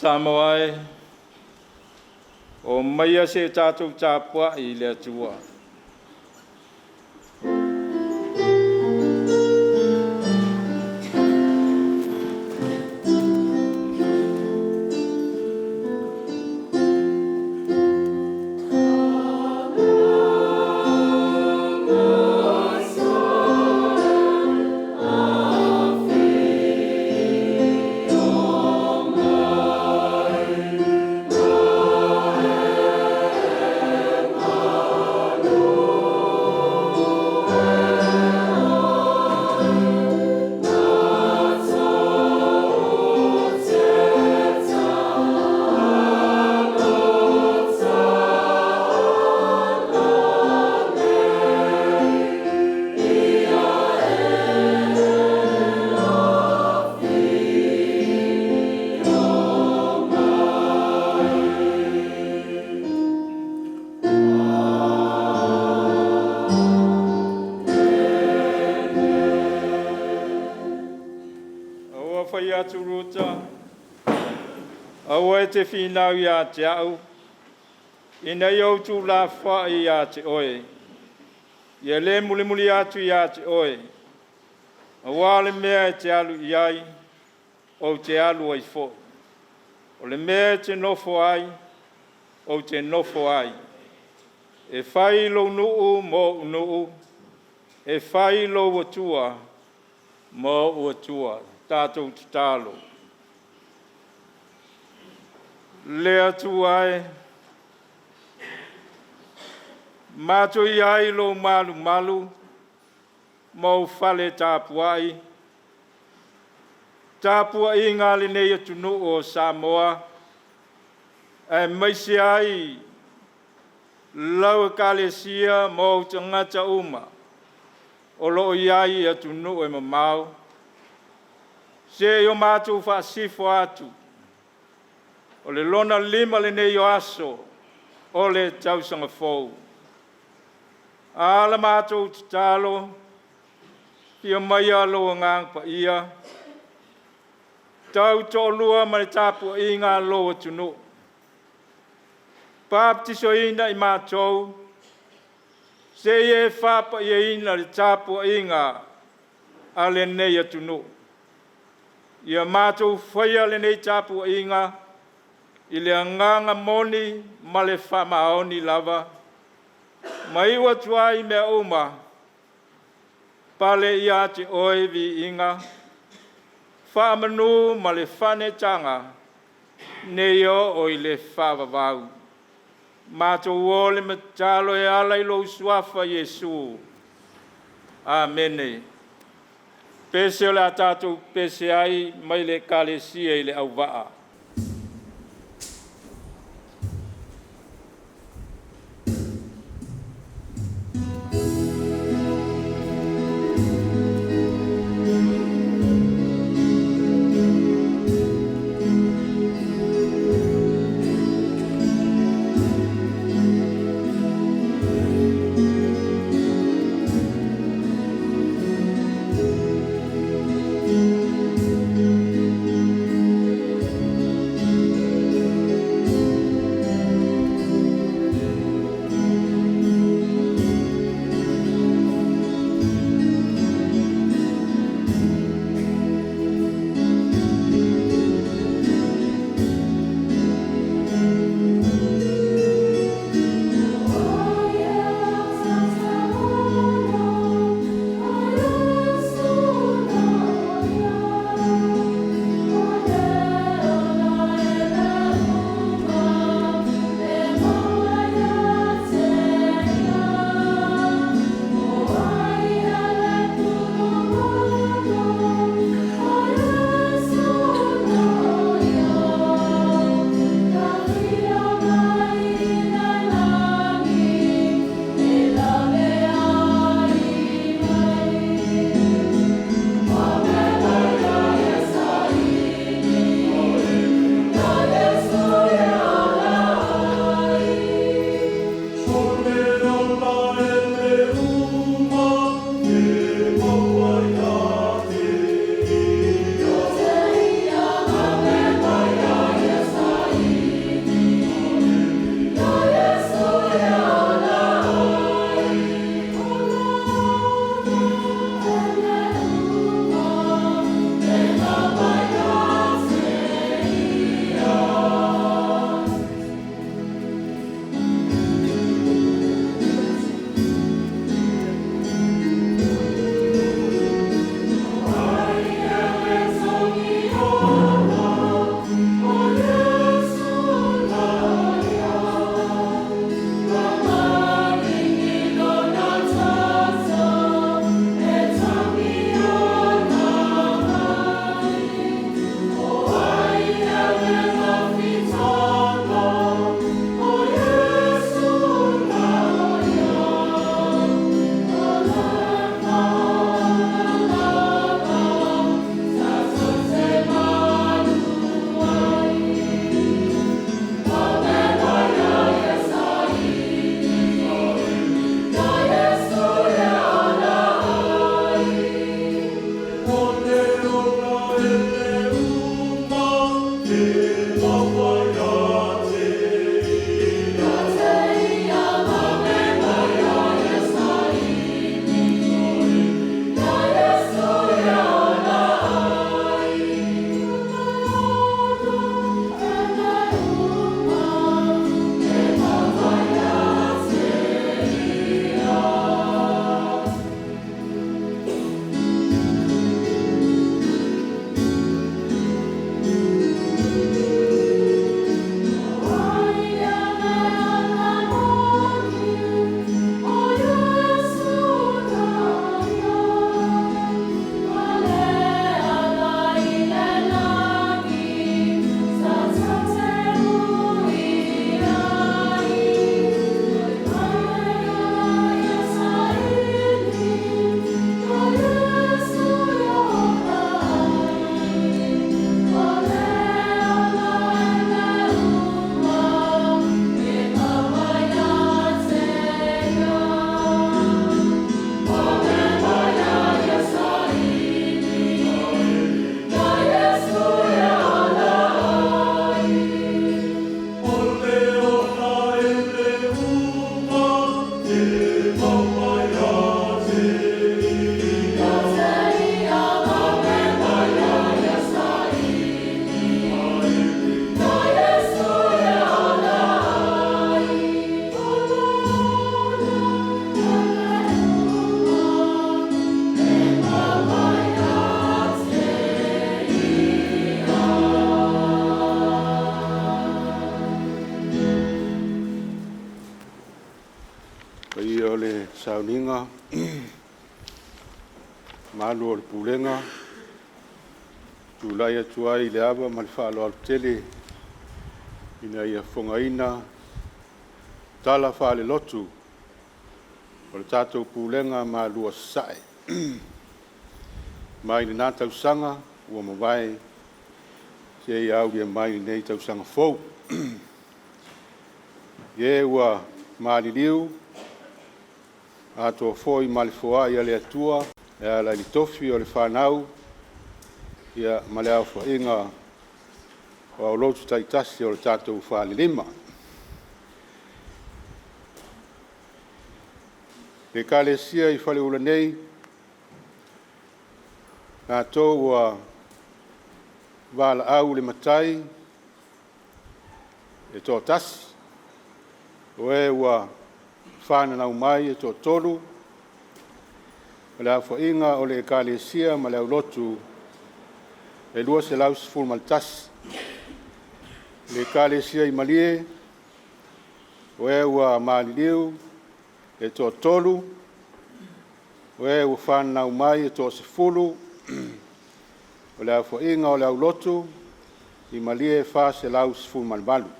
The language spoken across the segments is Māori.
Samoa o mai se tātou tāpua I le atua. Awa te whinau ia te au, ina iau tū la whai ia te oe, ia le muli muli atu ia te oe, awa le mea te alu iai, o te alu ai fo, o le mea te nofo ai, o te nofo ai, e whai lo nuu mo nuu, e whai lo watua mo watua, tātou te tālo. Lea tu ai, mātou I ai lo malu malu, mau whale tāpua ai. Tāpua I ngā linei atunu o Samoa, e maisi ai, lau kalesia mau tangata uma, o lo I ai atunu e mamau. Se yo mātou whaasifo atu, o le lona lima le nei o aso, o le tausanga fōu. Ala mātou te tālo, ia mai alo ngāngpa ia, tau tō lua ma le tāpua I ngā loa tunu. Pāptiso ina I mātou, se ie whāpa ia ina le tāpua I ngā, a le nei atunu. Ia mātou whaia le nei tāpua I ngā, I le anganga moni ma le whamaoni lava, ma iwa tuai mea uma, pale ia te oe vi inga, whamanu ma le whanetanga, nei o I le whavavau. Mātou o le matalo e ala I lo suafa Yesu. Amene. Pese o le atatou pese ai, mai le kalesia I le au waa. Sauniga, Malua o le Pulega, tulai atu ai le ava ma le whaaloa tele, ina ia whangaina, tala whaale lotu, o le tātou Pulega Malua Sasa'e. Mai le nā tausanga, ua mawai, se ia au lia mai nei tausanga fou. Ie ua maaliliu, ato foi ma le foa ia le atua, ia la li tofi o le whanau, ia ma le au whainga o au lotu taitasi o le tātou whaalilima. Le kālesia I whale ula nei, nā tō ua wala au le matai, e tō tasi, o e ua whananau mai e tō tolu, o le au whainga o le kālesia ma le au lotu, e lua se lau sifuru ma le tasi. Le kālesia I malie, o e ua maaliliu, e tō tolu, o e ua whanau mai e tō sifuru, o le au whainga o le au lotu, I malie e wha se lau sifuru ma le malu.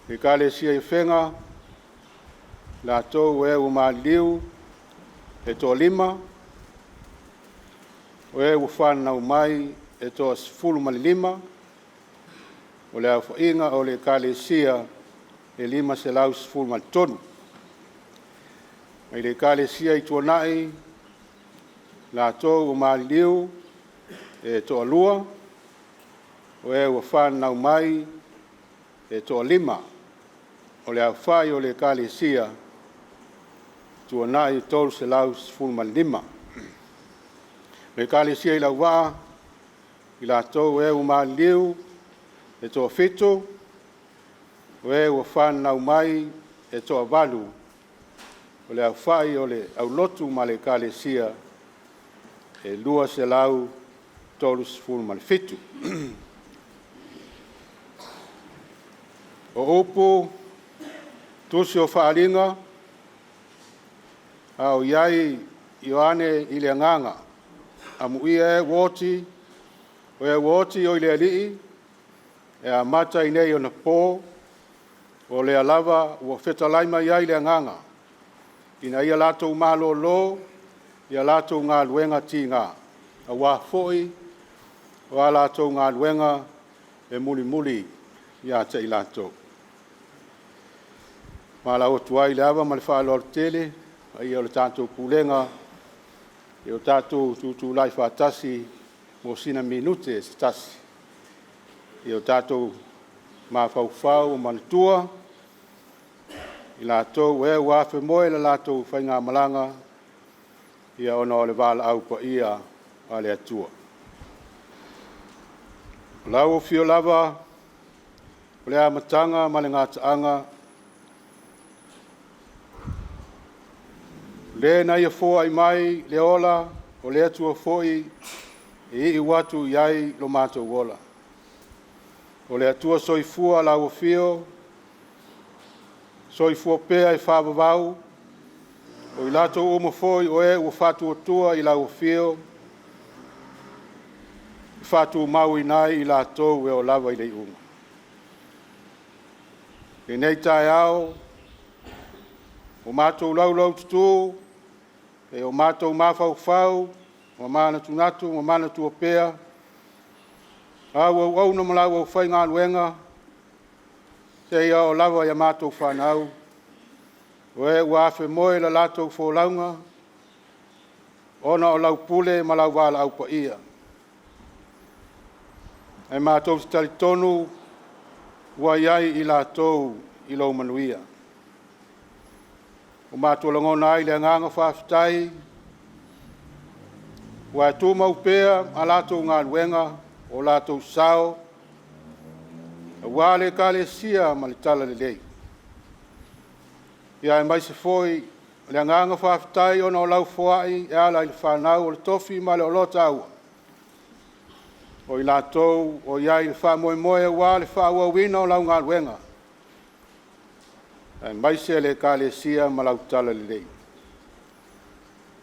Le kālesia I whenga, la tō o e ua maaliliu, e tō lima, o e ua whanau mai e tō sifuru ma le lima, o le au whainga o le kālesia e lima se lau sifuru ma le tonu. Mai le kālesia I tuanai, la tō ua maaliliu e tō alua, o e ua whanau mai e tō lima, o le au whai o le kālesia, tuanai tolu se lau sifuru ma le lima. Le kālesia I lau waa, I la tō e ua maaliliu e tō whitu, o e ua whanau mai e tō avalu, o le au whai o le au lotu ma le kālesia, e lua se lau tolu sifuru ma le whitu. O upu, tusi o whaalinga, au iai Ioane I le nganga, amu ia e woti, o e woti o I le alii, e a mata I nei o na pō, o le alava ua whetalaima iai le nganga, ina ia latou malo lo, ia latou ngā luenga ti ngā, a wā foi, o a latou ngā luenga e muli muli ia te I latou. Ma la o tuai le ava ma le whaaloa tele, a ia o le tātou Pulega, e o tātou tutu lai whātasi mo sina minute se tasi. E o tātou mā whauwhau ma le tua, I lātou e wafe moe le lātou whainga malanga, ia ona o le wala au pa ia a le atua. Lau o fio lava, o le amatanga ma le ngātaanga, le na ia fōa I mai le ola, o le atua fōi, e I watu iai lo mātou wola. O le atua soifua lau o fio, soifua pēa I whāwawau, o I lātou oma fōi o e ua whātua tua I lau o fio, I whātua mau I nai I lātou e o lava I lei unga. E nei tae au, o mātou lau tutu, e o mātou mawhau, o mana tunatu, o mana tua pēa, au na malau au whai ngā luenga, se ia o lava ia mātou whanau, o e wafe moe la lātou fōlaunga, ona o lau pule ma lau wala au pa ia. E mātou tali tonu, ua iai I lātou I lau manuia. O mātou langona ai le nganga whaafitai, ua tū mau pēa a lātou ngā luenga o lātou sao, ua le kālesia ma le tala le lei. Ia e mai se foi, le nganga whaafitai ona o lau whaai e ala I le whanau o le tofi ma le o lota aua. O I lātou o iai le wha moe moe ua le wha ua wina o lau ngā luenga. mai se le kalesia malautala le lei.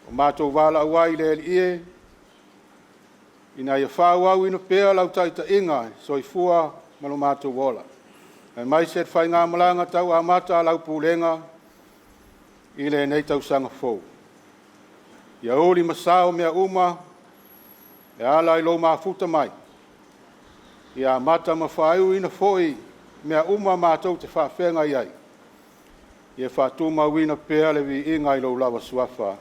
O mātou wala awai le ie, ina ia whāwau ina pēa lau taita inga, soifua malo mātou wola. Mai se whai ngā malanga tau a mata lau Pulega, i le nei tau sanga fōu. Ia oli masao mea uma, e ala i lo mafuta mai. Ia mata mawhaiu ina fōi, mea uma mātou te whawhenga iai. Ia whātuma wina pēa le vi inga i lo lawa suafa.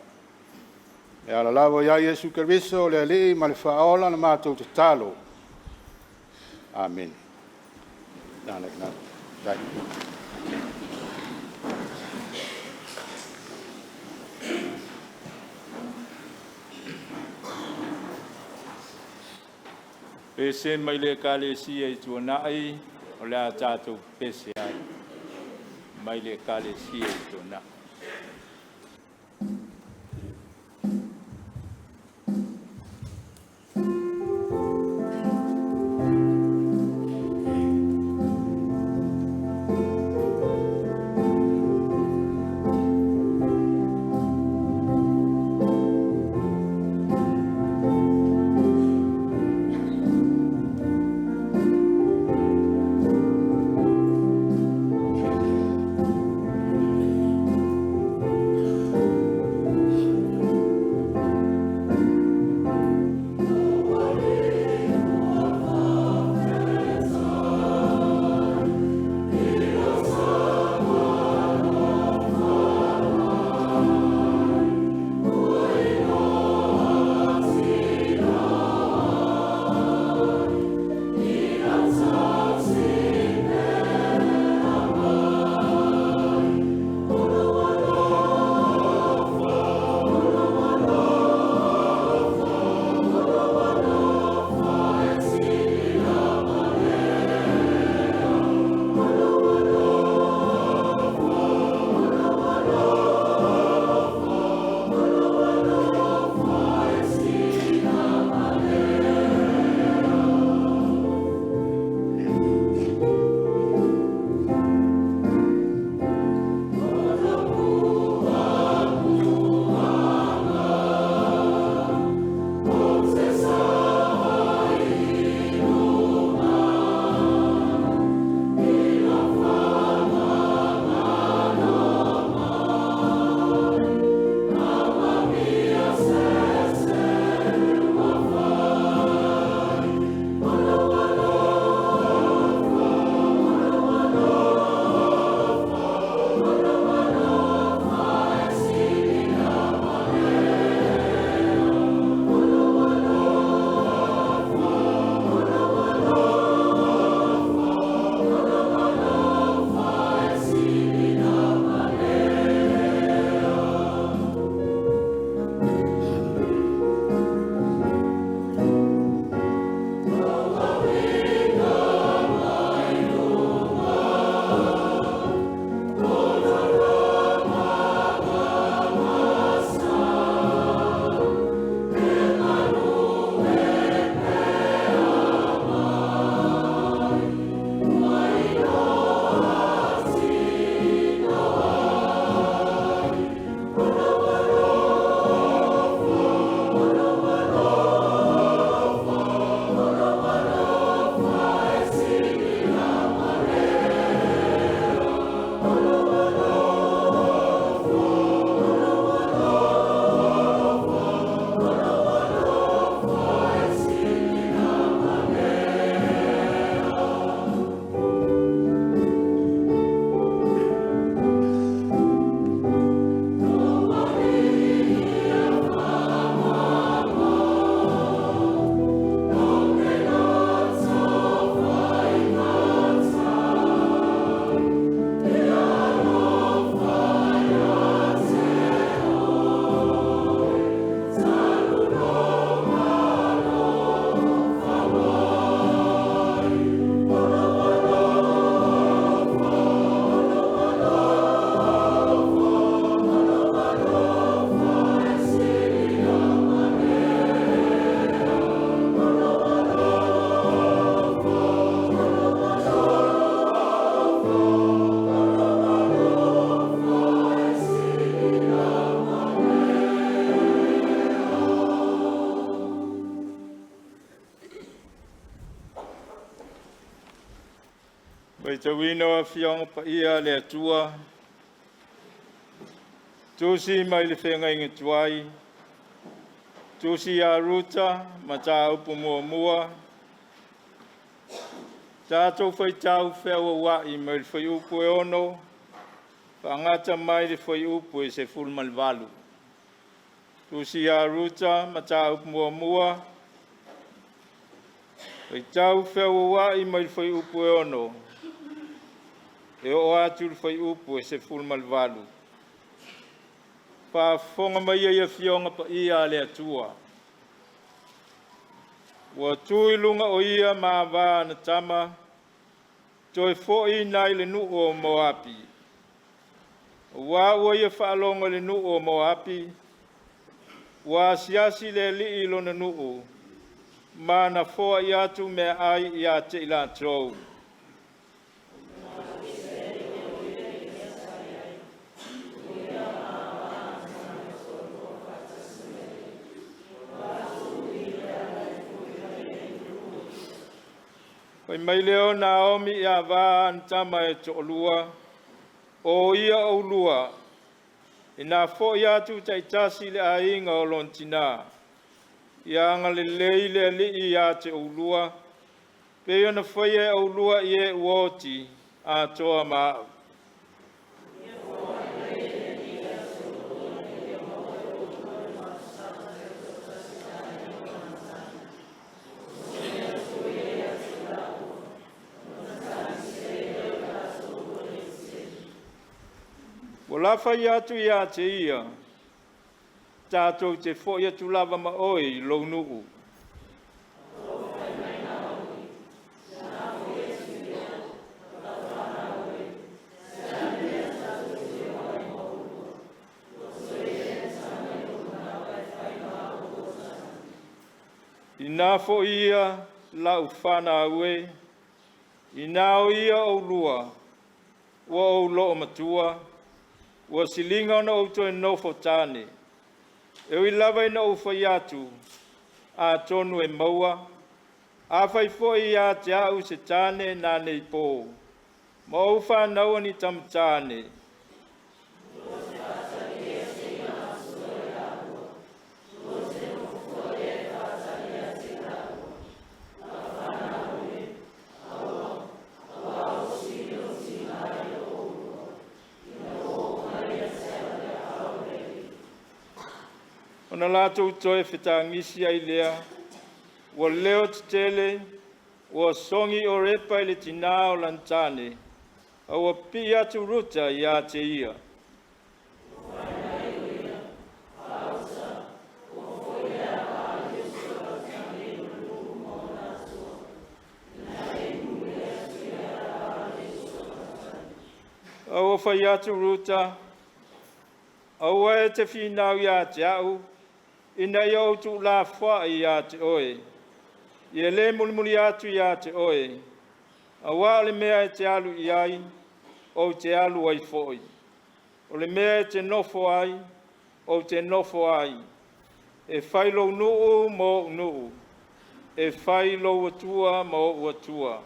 E ala lawa iai Jesu Keriso le alii ma le whaola na mātou te talo. Amen. Nāne, dai. Pese mai le kalesia I tua nai, o le a tātou pese ai. Mai le kalesia I tua nai. Pai te wino Afiafi pa ia le atua. Tusi mai le whenga inga tuai. Tusi a ruta ma tā upu mua mua. Tātou whai tau whewa wai mai le whai upu e ono. Whangata mai le whai upu e se fulma le valu. Tusi a ruta ma tā upu mua mua. Whai tau whewa wai mai le whai upu e ono. E o atu le whai upu e se fulma le valu. Whaafonga mai ia whionga pa ia le atua. Wa tui lunga o ia maa waa na tama. Toi fo'i nai le nuu o Moapi. Wa ua ia whaalonga le nuu o Moapi. Wa siasi le li ilo na nuu. Ma na fo'a i atu mea ai i a te ila trou. Pai mai leo Naomi ia vaa antama e to'olua, o ia o lua, ina fo ia tu taitasi le ainga o lontina, ia anga le leile li ia te o lua, pe ia na whaia o lua i e uoti a toa maa. O lafa i atu i a te ia, tātou te fo i atu lava ma oi lou nuu. I nā fo ia lau whana aue, i nā o ia o lua, ua o loo matua, ua silinga na outo e nofo tāne. E ui lava ina uwhai atu, a tonu e maua, a whai fwoi a te au se tāne nā nei pō. Ma uwha naua ni tam tāne. Ona lātou toe whetangisi ai lea, ua leo te tele, ua songi o repa i le tina o lantane, a ua pi atu ruta i a te ia. A ua whai atu ruta, a ua e te whinau i a te au, ina i au tu la wha i a te oe. I e le mulimuli atu i a te oe. A wā le mea e te alu i ai, o te alu ai foi. O le mea e te nofo ai, o te nofo ai. E whai lo nuu mo nuu. E whai lo watua mo watua.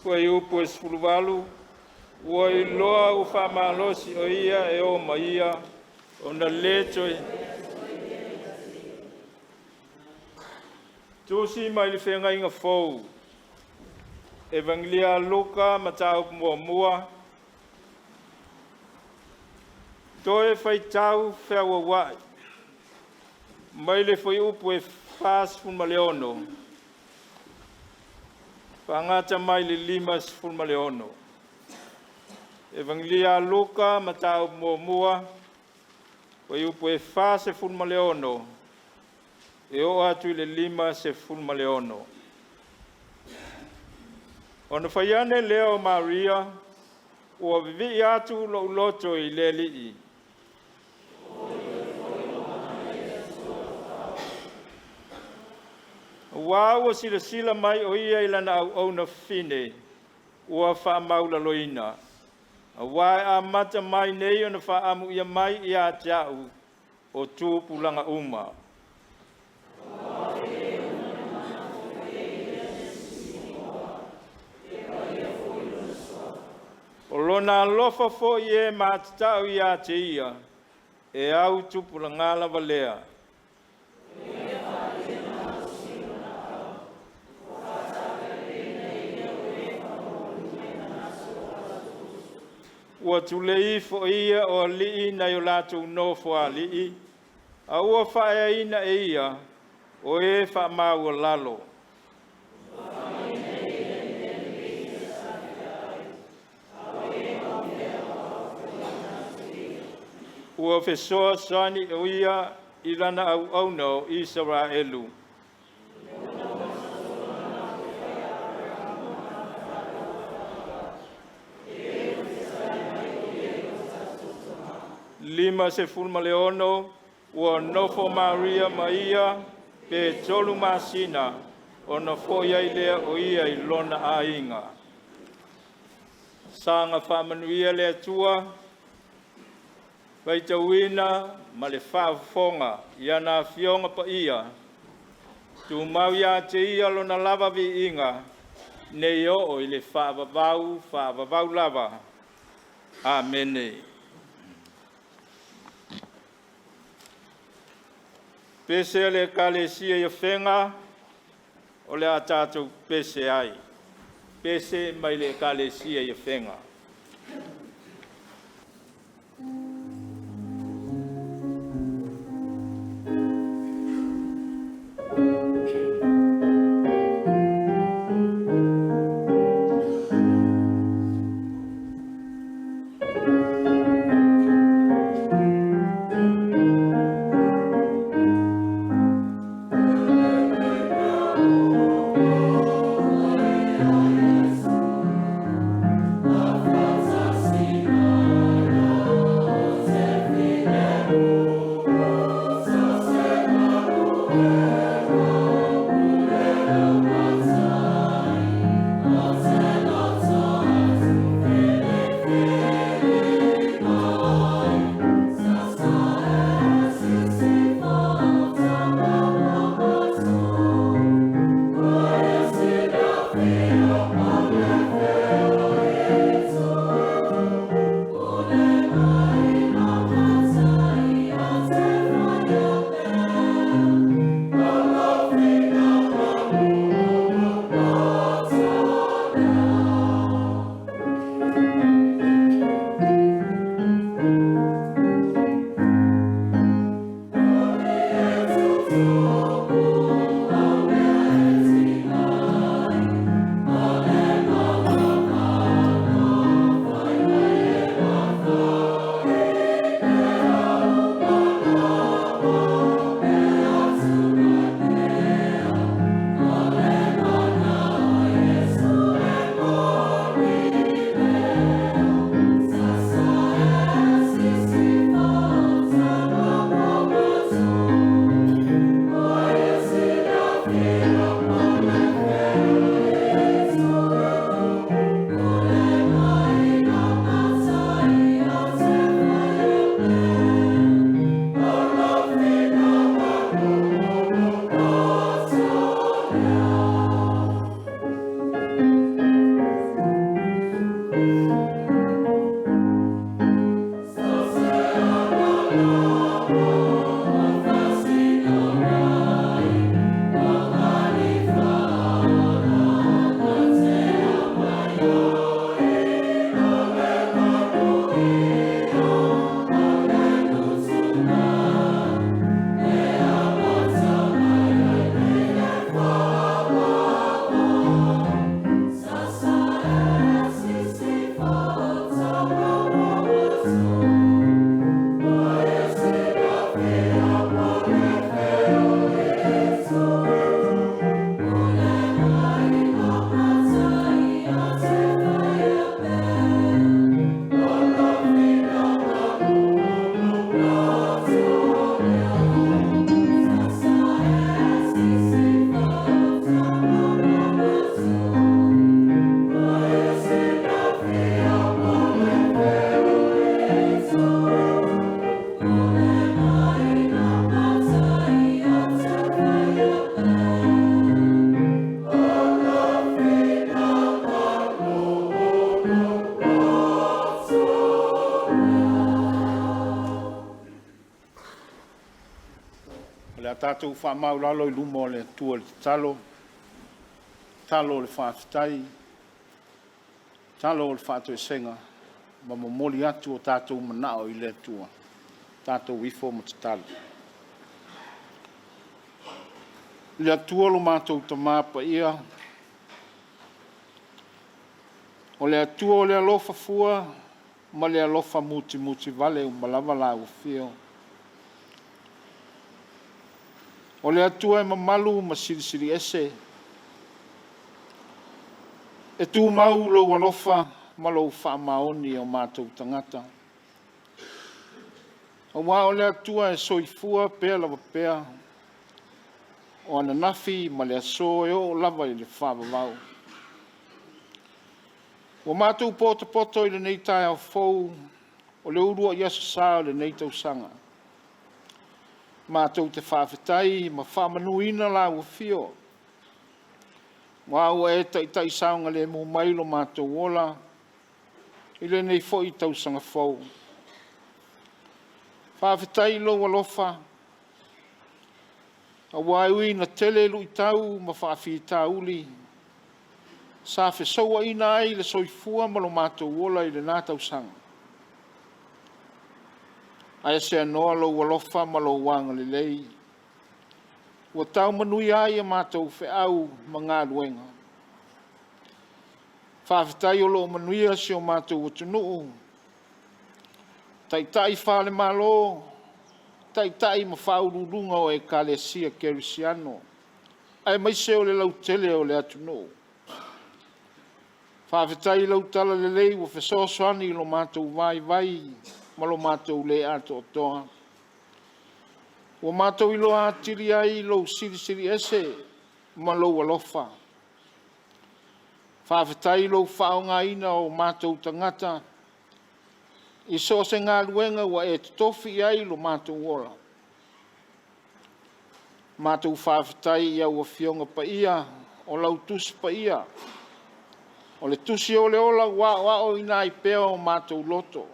Ua i upu e sfuluwalu, ua i loa u whamalosi o ia e o maia, o na letoi. Tusi mai li whenga inga fau, Evangelia Luka ma tā upu mua mua, toe whai tau whewa wai, mai le whai upu e whas fulma leono, Whangata mai le limas fulma leono. Evangelia Luka ma tā upu mua mua, wai upu e whas e fulma leono, e o atu le limas e fulma leono. Ona whaiane leo Maria, ua vivi atu lo uloto i le lii. Wa o sila mai o ia i lana au na fine ua whaamaula loina. Wa a mata mai nei o na whaamu ia mai i a tiau o tūpulanga uma. O lona lofa fo i e mātatau i a te ia, e au tūpulanga lava lea. Ua tulei fo ia o lii na yo lātou nofo a lii, a ua whaea ina e ia o e wha maua lalo. Ua whesoa sani o ia i lana au no Israelu. Lima se fulma leono, ua nofo Maria Maia, pe tolu masina, o na foia i lea o ia i lona a inga. Sanga whamanuia lea tua, waitawina ma le whaafonga, ia na fionga pa ia, tu mau ia te ia lona lava vi inga, nei o i le whaavavau lava. Amene. Pese le kalesia ia whenga, o le atatou pese ai. Pese mai le kalesia ia whenga. Oh tātou whamauralo I luma o le tua le talo o le whaafitai, talo o le whātoi senga, ma mamoli atu o tātou manao I le tua, tātou wifo ma te talo. Le atua lo mātou tamāpa ia, o le atua o le alofa fua, ma le alofa muti vale o malava la ufio. O le atua e mamalu ma siri ese. E tu mau lo alofa ma lo whaamaoni o mātou tangata. O wā o le atua e soifua pēa lava pēa, o ana nafi ma le aso e o lava I le whaavavau. O mātou poto I le nei tai au fou, o le urua I asasā o le nei tausanga. Mātou te whawhetai, ma whamanuina la ua fio. Wā ua e tai saunga le mu mailo mātou ola, I le nei fo I tausanga fou. Whawhetai lo alofa, a waiui na tele lu I tau, ma whawhi tauli, sa fe soa ina ai le soifua ma lo mātou ola I le nā tausanga. Aia se anoa lo walofa ma lo wanga le lei. Ua tau manui ai a mātou fe au ma ngā luenga. Whawhetai o lo manuia si o mātou utunuu. Tai whale malo, tai ma whaururunga o e kalesia kerisiano. Ai mai se o le lau tele o le atunuu. Whawhetai lau tala le lei wa whesosoani lo mātou vai, ma lo mātou le ato o toa. Wa mātou ilo atiri ai lo siri ese, ma lo alofa. Whawhetai lo whaonga ina o mātou tangata, I so se ngā luenga wa e tofi ai lo mātou ola. Mātou whawhetai ia ua fionga pa ia, o lau tusi pa ia. O le tusi o le ola wa o ina I pea o mātou loto.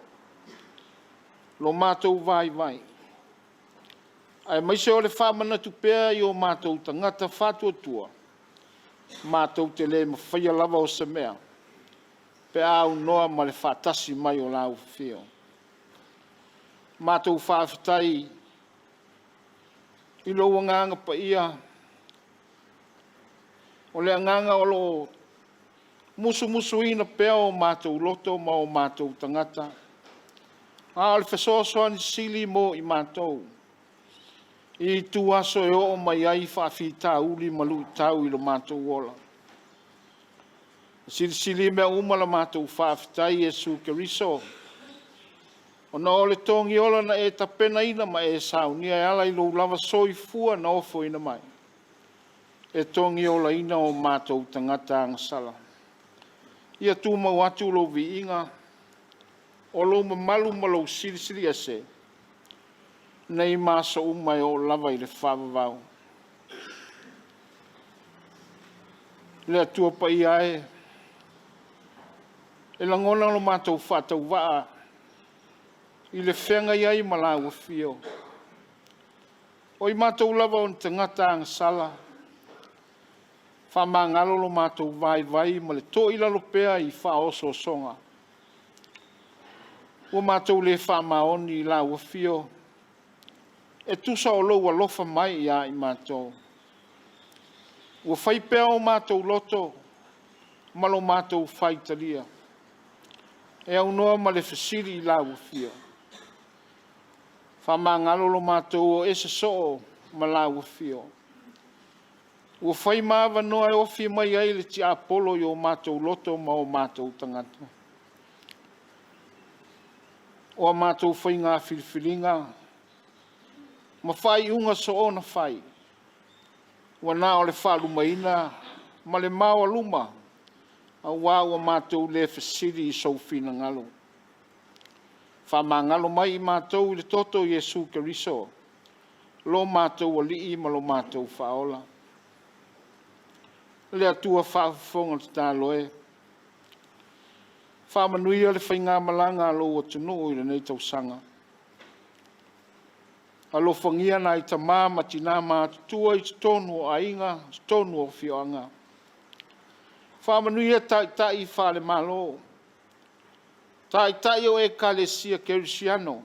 Lo mātou vai. Ai maise o le whamana tu pea I o mātou tangata whātua. Mātou te le mawhaia lava o se mea. Pea au noa ma le whātasi mai o lau whio. Mātou whawhetai I lo wanganga pa ia. O le anganga o lo musu ina pea o mātou loto ma o mātou tangata. A le whesoasoani sili mo I mātou. I tu aso e o mai ai whawhita uli malu I tau I lo mātou ola. Sili mea umala mātou whawhitai Jesu Keriso. O na ole tongi ola na e tapena ina ma e saunia e ala I lo lava soifua na ofo ina mai. E tongi ola ina o mātou tangata angasala. Ia tu mau atu lo vi inga. O lo mamalu ma lo siri ase. Nei maso umai o lava I le whavavau. Le atua pa ia e. E langona lo mātou whātau waa. I le whenga iai ma la ua whio. O I mātou lava o tangata angasala. Whamangalo lo mātou vai ma le tō ila lo pea I whaoso songa. O mātou le whamaoni I la ua whio. E tusa o lou alofa mai ia I mātou. Ua whaipea o mātou loto. Ma lo mātou whaitalia. E au noa ma le whasiri I la ua whio. Whamangalo lo mātou o ese soo ma la ua whio. Ua whai maawa noa e ofi mai ai le ti apolo I o mātou loto ma o mātou tangata. O mātou whai ngā whiriwhiringa. Ma whai unga so o na whai. Ua nā o le whalumaina ma le maua luma. A wā ua mātou le whasiri I soufina ngalo. Whamangalo mai I mātou I le toto Jesu Keriso. Lo mātou a lii ma lo mātou whaola. Le atua whaafonga te tāloe. Whamanuia le whainga malanga lo o tunu I le nei tausanga. Alo whangia na i ta māma tina mā tua i tonu o ainga, tonu o whioanga. Whamanuia tai whale malo. Tai o e kalesia kerisiano.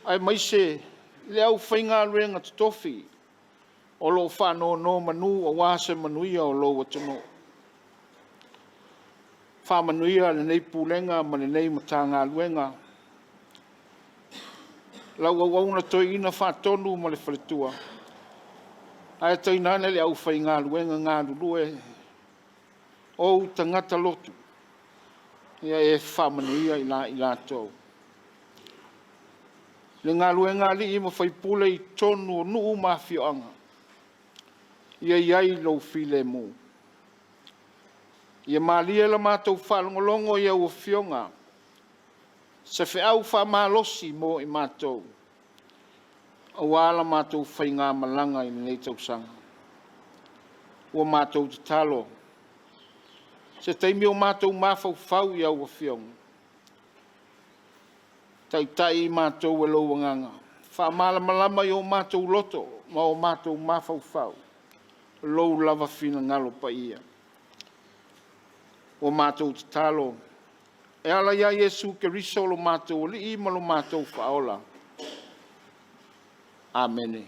Ai maise, le au whainga renga tutofi. O lo whano no manu o wase manuia o lo watuno. Whamanuia le nei Pulega ma le nei matanga luenga. Lau au na toi ina whatonu ma le whaletua. Ai toi nane le au whainga luenga ngā lulue. O tangata lotu. Ia e whamanuia i la tau. Le ngā luenga li ima whaipule i tonu o nuu mawhioanga. Ia iai lo Fili mu. Ia malia la mātou whalongolongo ia ua whionga. Se whiau whamalosi mo i mātou. Awala mātou whainga malanga i nei tau sanga. Ua mātou te talo. Se teimi o mātou mawhau ia ua whionga. Tai mātou e lo wanganga. Whamala malama i o mātou loto, ma o mātou mawhau. Lo lava fina ngalo pa ia. O mātou te talo. E ala ia Yesu ke riso lo mātou, li ima lo mātou whaola. Amene.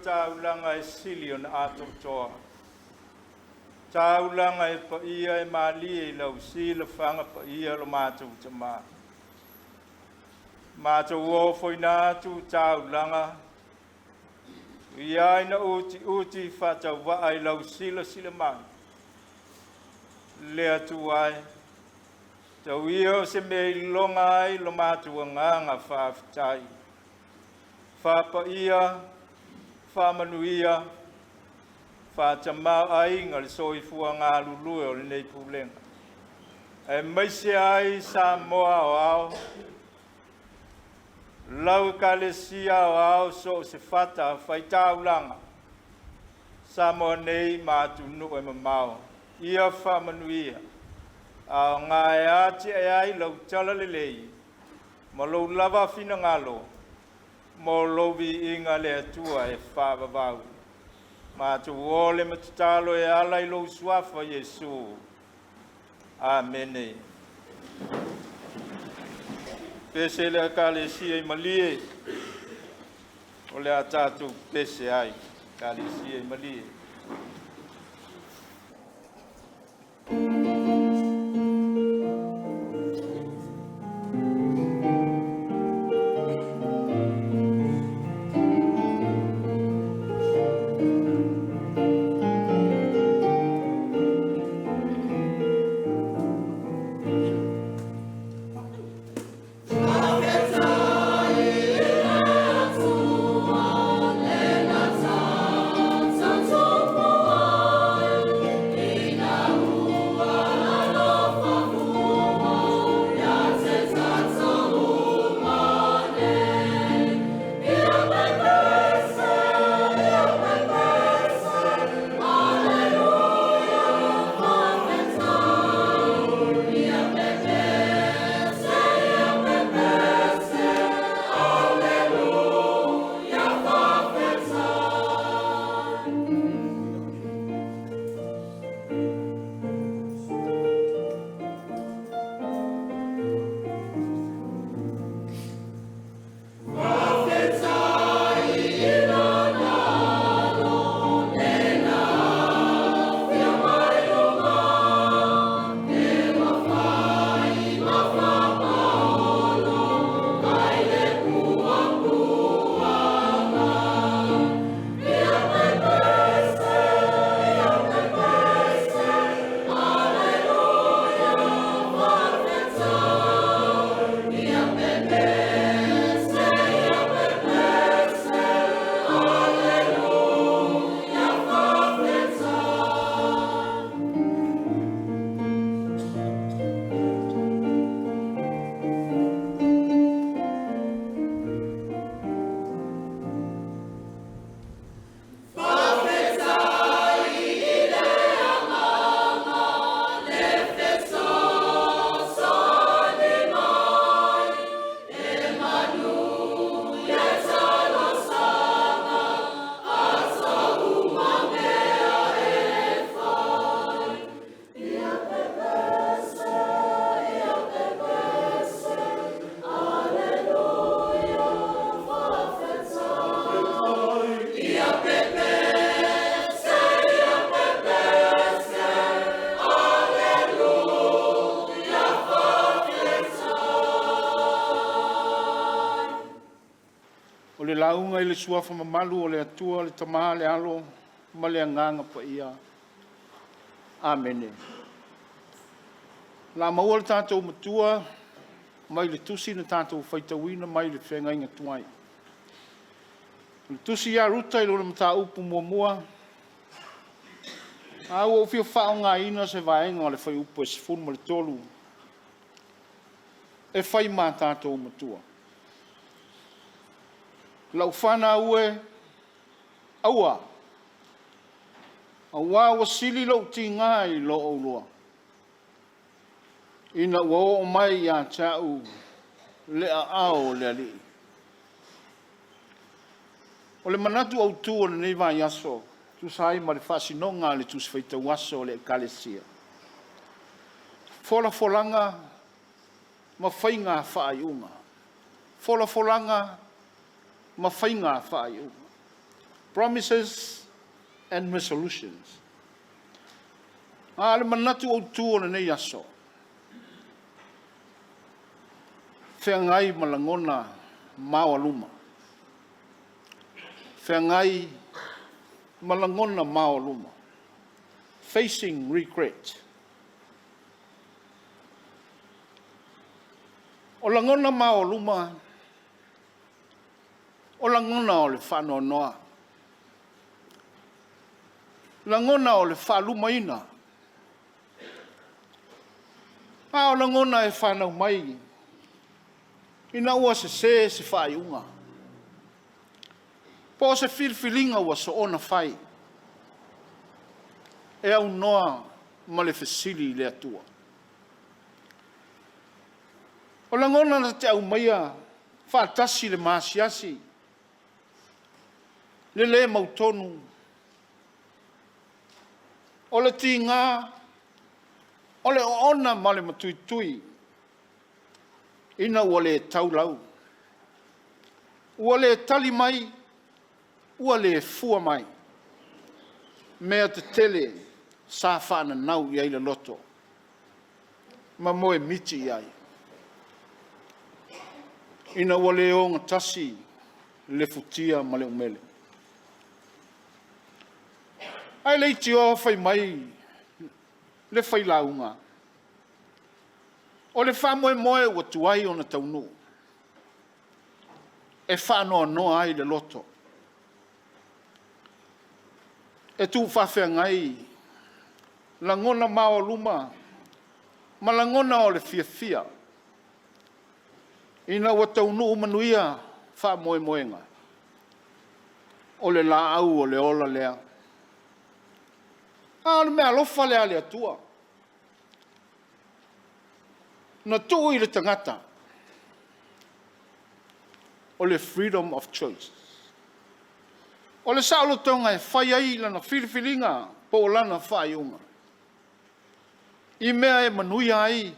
Taulanga e silion ato toa. Taulanga e pa ia e mali e lau sila whanga pa ia lo mātou tama. Mātou o whoina atu taulanga. Ia ina uti whatau wa ai lau sila mai. Lea tu ai. Tau ia o se mei longa ai lo mātou nganga whaafitai. Whapa ia Whamanuia, whātamau ai ngā le soifua ngā lulue o le nei Pulega. E maise ai Samoa o ao, lau kalesia o ao so se whata whaitaulanga. Samoa nei mātunu e mamau, ia Whamanuia. A ngā e ati e ai lau tala le lei, ma lau lava fina ngalo. Mo lobi inga le atua e whāwawau. Ma tu ole matalo e ala ilo suafa Yesu. Amen. Pese le kalesi e malie. Ole atatu pese ai kalesi e malie. Le launga ile suafa mamalu o le atua le tamaha le alo ma le anganga pa ia. Amen. La maua le tātou matua mai le tusi na tātou whaitawina mai le whenga inga tuai. Le tusi ia ruta ilo le mata upu mua mua. Au o fio whao ngā ina se vaenga o le whai upu e sifunu ma le tolu. E whai mā tātou matua. Lau whana ue, aua. Aua wasili lau ti ngai lo o loa. Ina ua o mai ia tau lea ao lea li. O le manatu au tu o le neiva yaso, tu sai ma le whasinonga le tu sifeita waso le kalesia. Fola folanga ma whainga whaaiunga. Fola folanga ma whainga whaaiunga. Promises and resolutions. Le manatu au tu o le nei yaso. Whengai malangona mawaluma. Whengai malangona mawaluma. Facing regret. O langona mawaluma. O langona o le whanoa noa. Langona o le whaluma ina. O langona e whanau mai. Ina ua se whai unga. Po se whilwhilinga ua so ona whai. E au noa ma le whesili le atua. O langona na te au maia whaatasi le maasiasi. Le mautonu O le tinga, o le ona ma le matui-tui, ina ua le taulau. Ua le tali mai, ua le fua mai. Mea te tele, sa whana nau i aile loto. Ma moe miti i ai. Ina ua le o ngatasi, le futia ma le umele. Ai le iti o fai mai, le fai launga. O le wha moe moe ua tuai o na taunu. E wha noa noa ai le loto. E tu whawhia ngai, langona mao luma, ma langona o le fia fia. Ina ua taunu umanuia wha moe moenga. O le la au o le ola lea. Le mea lofa lea le atua. Na tuu i le tangata. O le freedom of choice. O le saolo tonga e whai ai lana filifilinga po lana whai unga. I mea e manuia ai,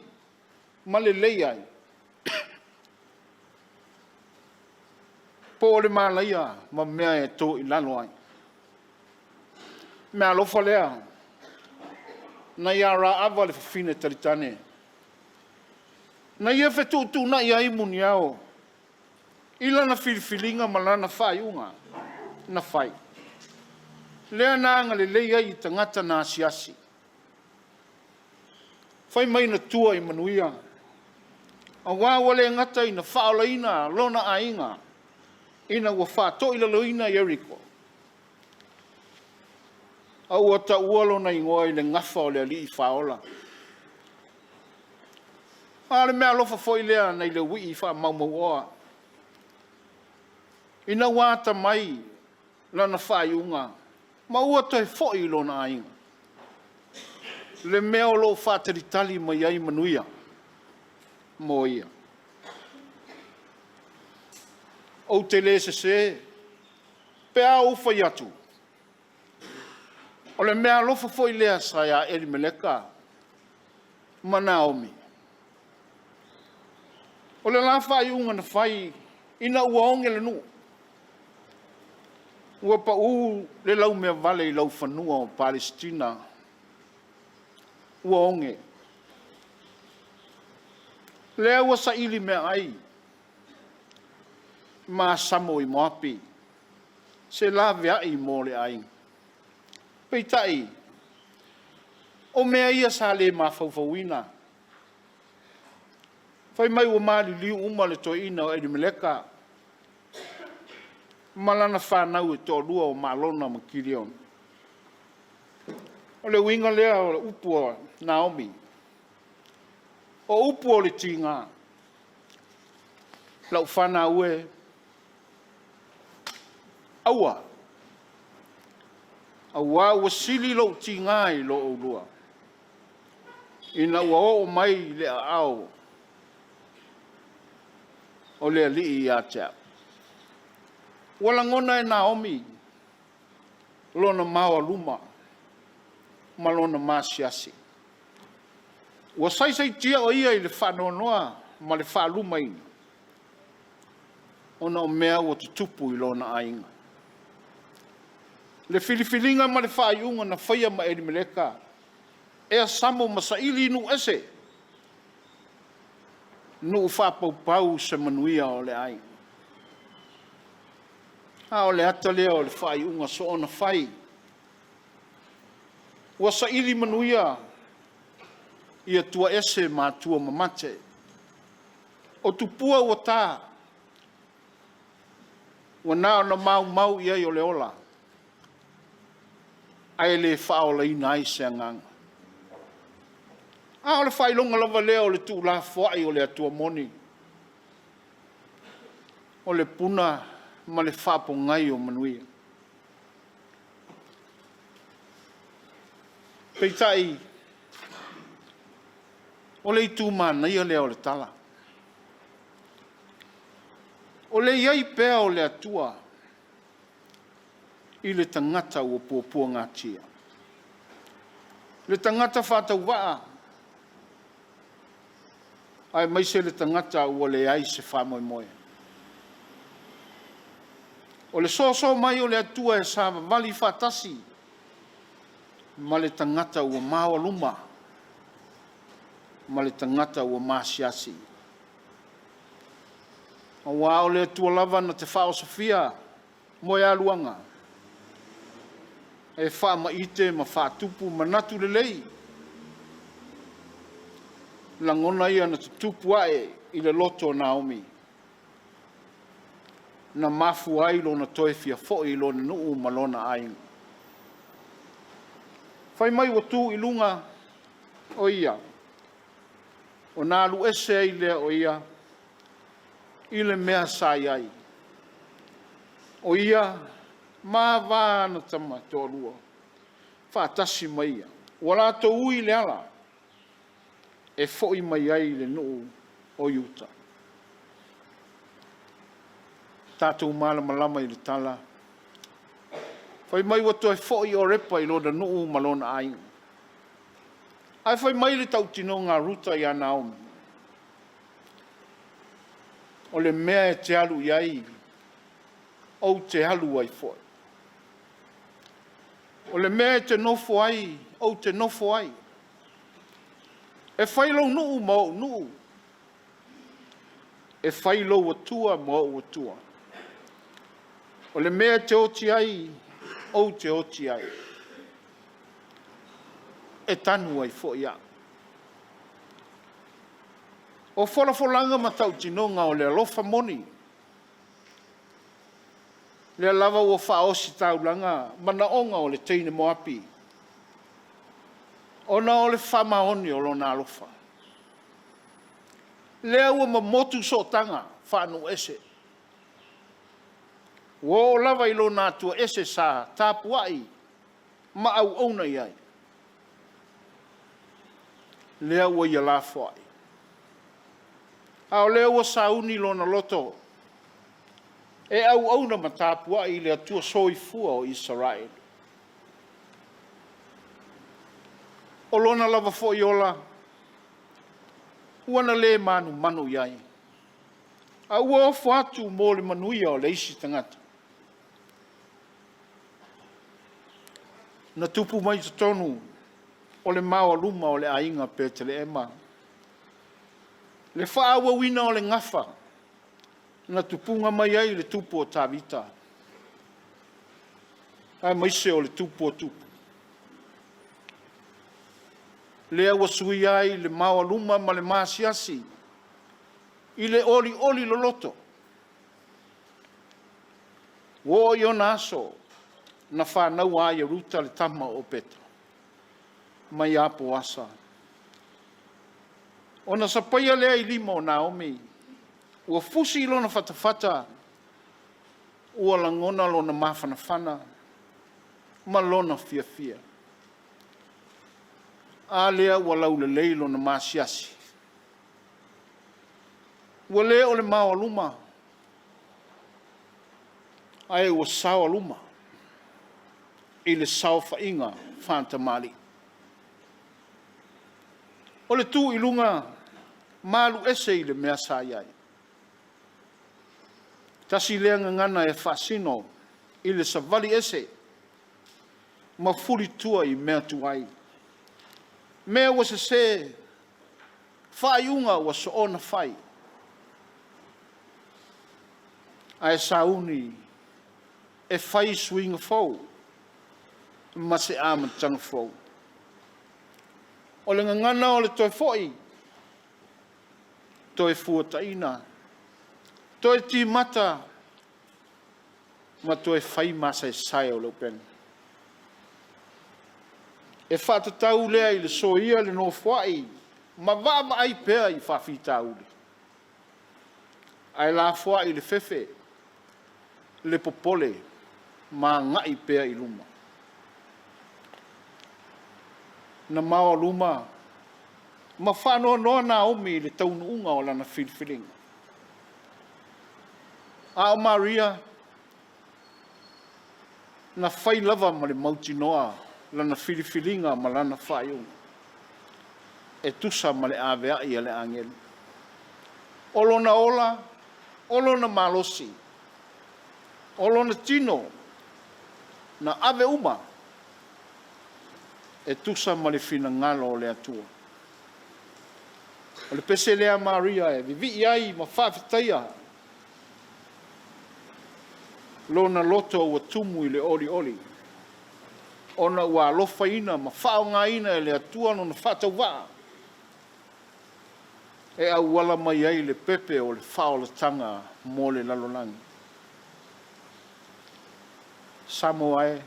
ma le lei ai. Po le malaia, ma mea e tō i lano ai. Mea lofa lea. Na ia ra ava le fine taritane. Na ia fetu tu na ia imuni ao. Ila na filifilinga malana whai unga. Na whai. Lea naanga le leia i tangata na asiasi. Whai mai na tua i manuia. A wawale ngata i na whaola ina lona a inga. Ina ua whato ila loina i Eriko. A ua ta ualo na ingoa i le ngafa o le ali i whaola. A le mea lofa foi lea na i le wii i wha maumau oa. Ina wata mai lana whai unga. Ma ua toi foi ilo na ainga. Le mea o lo whataritali mai ai manuia. Mo ia. O te le se pea ufa yatu. O le mea lofa foi lea saia eri meleka. Ma Naomi. O le la whai unga na whai ina ua onge le nu. Ua pa le lau mea vale i lau whanua o Palestina. Ua onge. Lea ua sa ili mea ai. Ma samo i moapi. Se la vea i mo le ai. Peitai. O mea ia sa le ma faufauina. Fai mai ua maali liu uma le toina o Elimeleka. Malana whanau e tō lua o malona ma Kirion. O le winga lea o le upu o Naomi. O upu o le tinga. Lau whanau e. Aua. Aua ua sili lo tinga i lo o lua. Ina ua o mai le au. O le li i atea. Wala ngona e Naomi. Lona maua luma. Malona masiasi. Ua saisai tia o ia i le whanonoa. Ma le whaluma ina. Ona o mea ua tutupu i lona ainga. Le filifilinga ma le whaiunga na whaia ma Elimeleka. Ea samo masaili nu ese. Nu whapau se manuia o le ai. A o le ata lea o le whaiunga so ona whai. Ua saili manuia. Ia tua ese ma tua mamate. O tupua ua tā. Ua nao na mau ia i o le ola. Ai le whaola ina ai se anganga. A o le whailonga lava lea o le tu la whai o le atua moni. O le puna ma le whapo ngai o manuia. Peitai. O le itu mana ia lea o le tala. O le iai pea o le atua. I le tangata ua puapua ngā tia. Le tangata whātau waa. Ai mai se le tangata ua le ai se whamoe moe. O le so mai o le atua e sa vali whatasi. Ma le tangata ua maua luma. Ma le tangata ua maasiasi. O wā o le atua lava na te whao Sofia. Moe aluanga. E wha maite ma wha tupu manatu le lei. Langona ia na tupu ae i le loto Naomi. Na mafu ai lo na toe fia fo'i lo na nuu malona ainga. Whai mai watu i lunga o ia. O nā lu ese ai lea o ia. I le mea sai ai. O ia, mā vāna tama tō rua. Whātasi mai ia. Wala tō ui le ala. E fo'i mai ai le nuu o Utah. Tātou malama lama i le tala. Whai mai watu e fo'i o repa i loda nuu malona ainga. Ai whai mai le tau tino ngā ruta i a Naomi. O le mea e te alu i ai. O te alu ai fo'i. O le mea e te nofo ai. O te nofo ai. E whailo nuu ma o nuu. E whailo watua ma o watua. O le mea te oti ai. O te oti ai. E tanu ai fo'i a. O wholafolanga ma tau tinonga o le alofa moni. Le lava ua whaosi taulanga mana onga o le teine moapi. Ona o le whamaoni o lona alofa. Lea ua mamotu so tanga whanu ese. Wo lava i lona atua ese sa tāpuai ma au auna iai. Lea ua ia la foai. Ao lea ua sauni lona loto. E au auna ma tāpuai le atua soifua o Israel. O lona lava fo'i ola. Uana le manu iai. A ua ofo atu mo le manuia o le isi tangata. Na tupu mai te tonu o le maua luma o le ainga pe te le ema. Le whaawa wina o le ngafa. Na tupunga mai ai le tupu o tāwita. Ai maise o le tupu o tupu. Lea ua sui ai le maua luma ma le maasiasi. I le oli lo loto. Wo i ona aso. Na whanau a ia ruta le tama o peta. Mai apo asa. Ona sapaia lea i lima o Naomi. Ua fusi lona fatafata. Ua langona lona mafanafana. Ma lona fia. A lea ua laule leilo na maasiasi. Ua lea o le maua luma. Ae ua sawa luma. I le sao whainga whantamali. O le tū ilunga malu ese i le mea sāiai. Tasi lea ngana e whasino i le savali ese. Ma furi tua i mea tuai. Mea wa se whaiunga wa so ona whai. Ai sauni e whai swinga fau. Ma se amatanga fau. O le ngana o le toi foi. Toi fuataina. Toi ti mata. Ma toi whai masa e sai o leo pena. E whātatau lea i le soia le no whai. Ma wama ai pēa i whawhitau le. Ai la whai le fefe. Le popole. Ma ngai pēa i luma. Na maua luma. Ma whanoa noa Naomi le taunu unga o lana whilwhilinga. A o Maria. Na whai lava ma le mauti noa. lana filifilinga ma lana whaiunga. E tusa ma le awea ia le angeli. Olona ola, olona malosi, olona tino, na ave uma, e tusa ma le fina ngalo o le atua. O le pese lea Maria e vivi iai ma whawhitaia. Lona loto ua tumu i le oli oli. Ona ua alofa ina ma whaonga ina e le atua no na whatau waa. E au wala mai ai le pepe o le whaola tanga mo le lalolangi. Samoa e.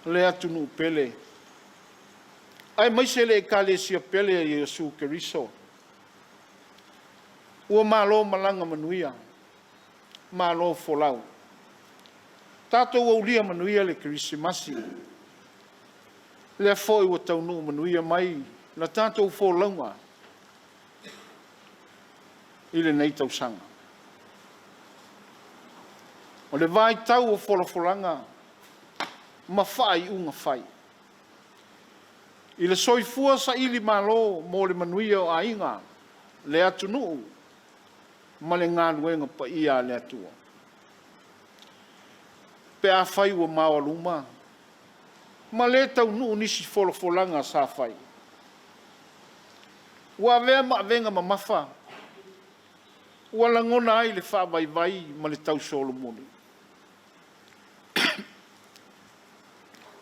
Le atunu pele. Ai mai se le ekalesia pele a Yesu Keriso. Ua malo malanga manuia. Malo folau. Tato ua ulia manuia le Kerisimasi. Le foi ua taunu manuia mai. La tato ufolaunga. Ile nei tausanga. O le vai tau o folafolanga. Ma fai unga fai. I le soifua sa ili malo mo le manuia o ainga le atunu ma le ngaluenga pa ia le atua. Pe a fai ua maua luma ma le tau nuu nisi folafolanga sa fai. Ua vea ma venga ma mafa. Ua langona ai le wha vai vai ma le tau Solomoni.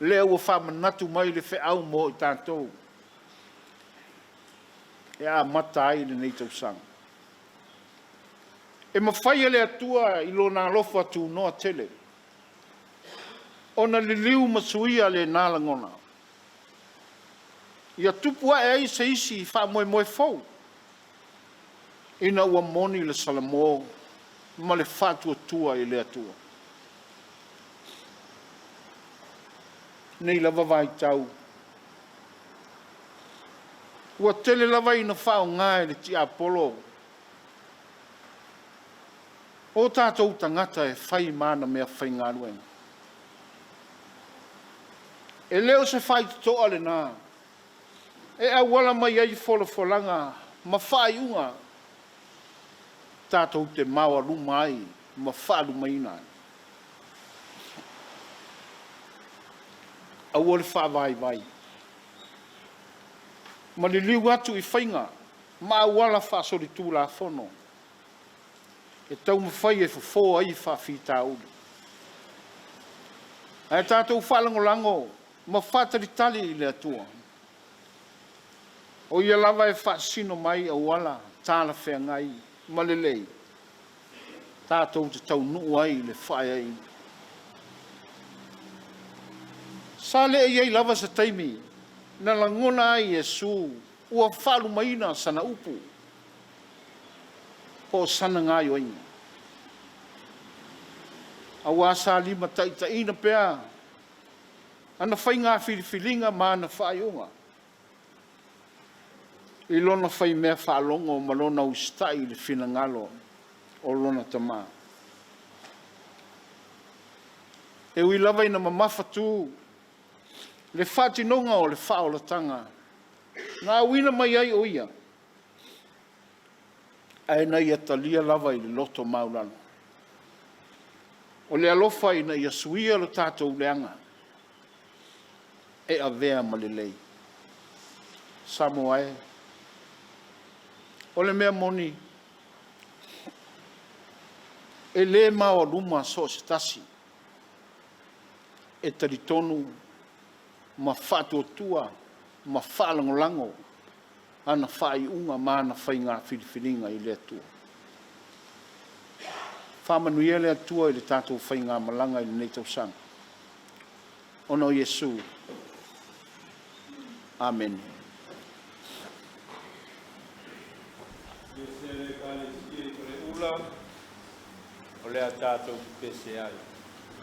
Lea ua whamanatu mai le wheau mo i tātou. E a mata ai le nei tausanga. E mawhaia le atua i lo nā lofa tu noa tele. Ona le liu masuia le nālangona. Ia tupua e ai se isi wha moe moe fau. Ina ua moni le salamo ma le whatua tua i le atua. Nei lava vai tau. Ua tele lava ina whao ngai le ti Apollo. O tātou tangata e whai mana mea whai ngāruenga. E leo se whai toa le nā. E awala mai ai folanga ma whai unga. Tātou te maua luma ai ma whaalu mai nai. A wole whaavai vai. Ma le liu atu i whainga, ma awala whaasori tū la whono. E tau mawhai e whafo ai whawhita uli. A e tātou whalango lango, ma whātari tali i le atua. O ia lava e whaasino mai awala, tāla whea ngai, ma le lei. Tātou te tau nuu ai le whae ai. Sa le ei lava sa taimi, na langona ai Yesu, ua whalu maina sana upu. Po sana ngā yoinga. A wā sa lima taitaina pea, ana whai ngā filifilinga ma ana whaionga. I lona whai mea whalongo ma lona ustai le whina ngalo o lona tamā. E ui lava ina mamawhatu, le whatinonga o le whaolatanga. Ngā wina mai ai o ia. Ai nei atalia lava i le loto maulana. O le alofa ina ia suia lo tātou leanga. E a vea ma le lei. Samoa e. O le mea moni. E le mao luma so se tasi. E taritonu ma whātua tua, ma whālangolango, ana whai unga ma ana whai ngā whiriwhiringa i le atua. Whamanuia le atua i le tātou whai ngā malanga i le nei tausanga. Ono Yesu. Amen. O le a tātou pese ai,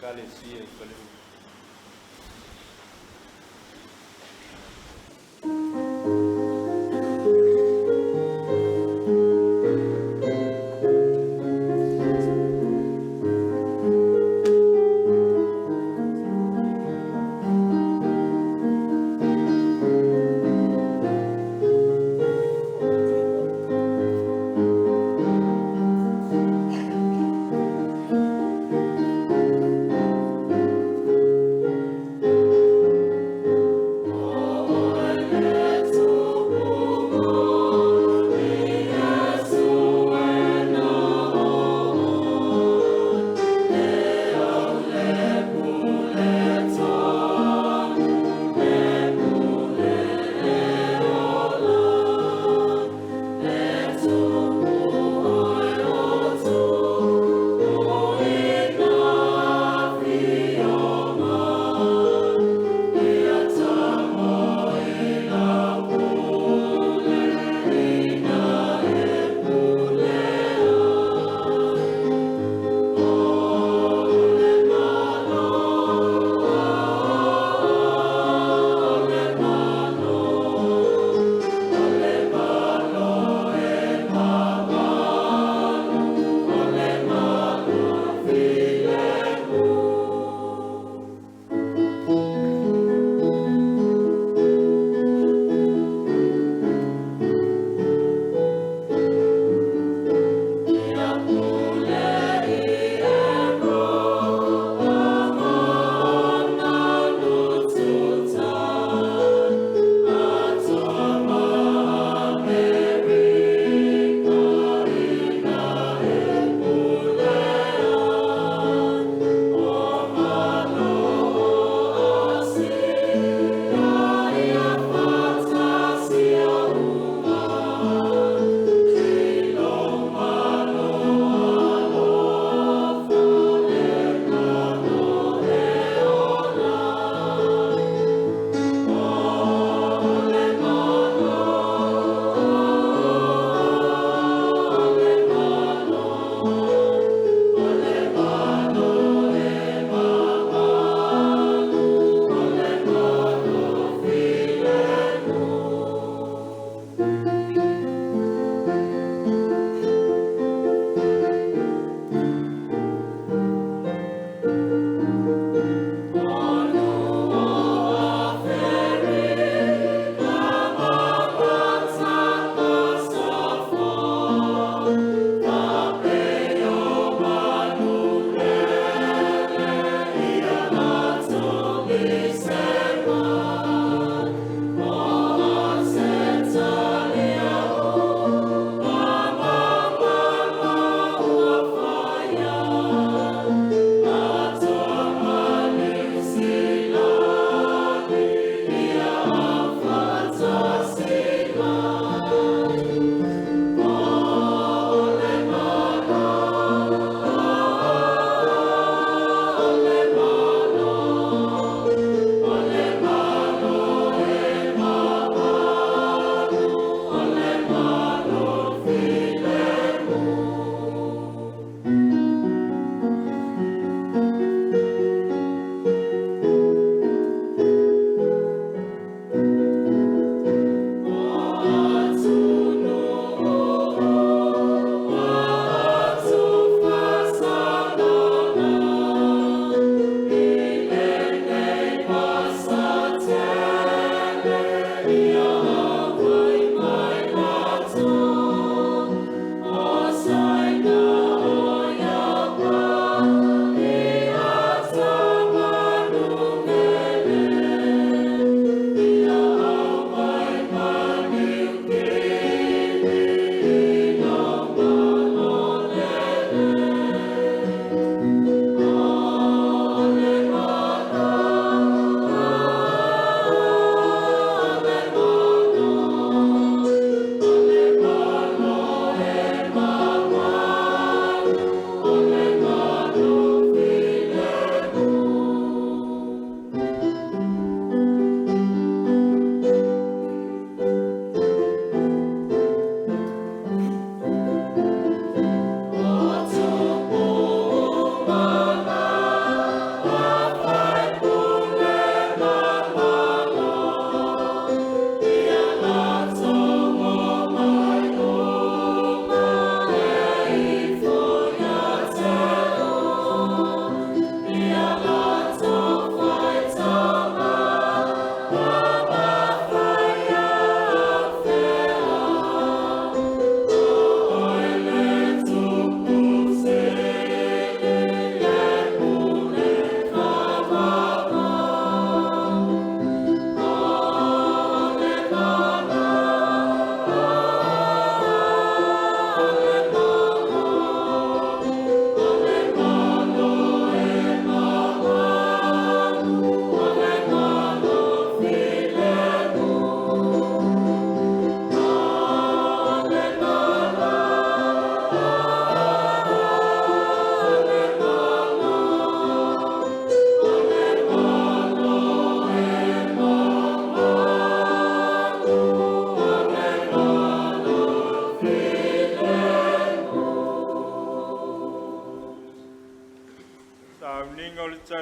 kale sie i kale ula.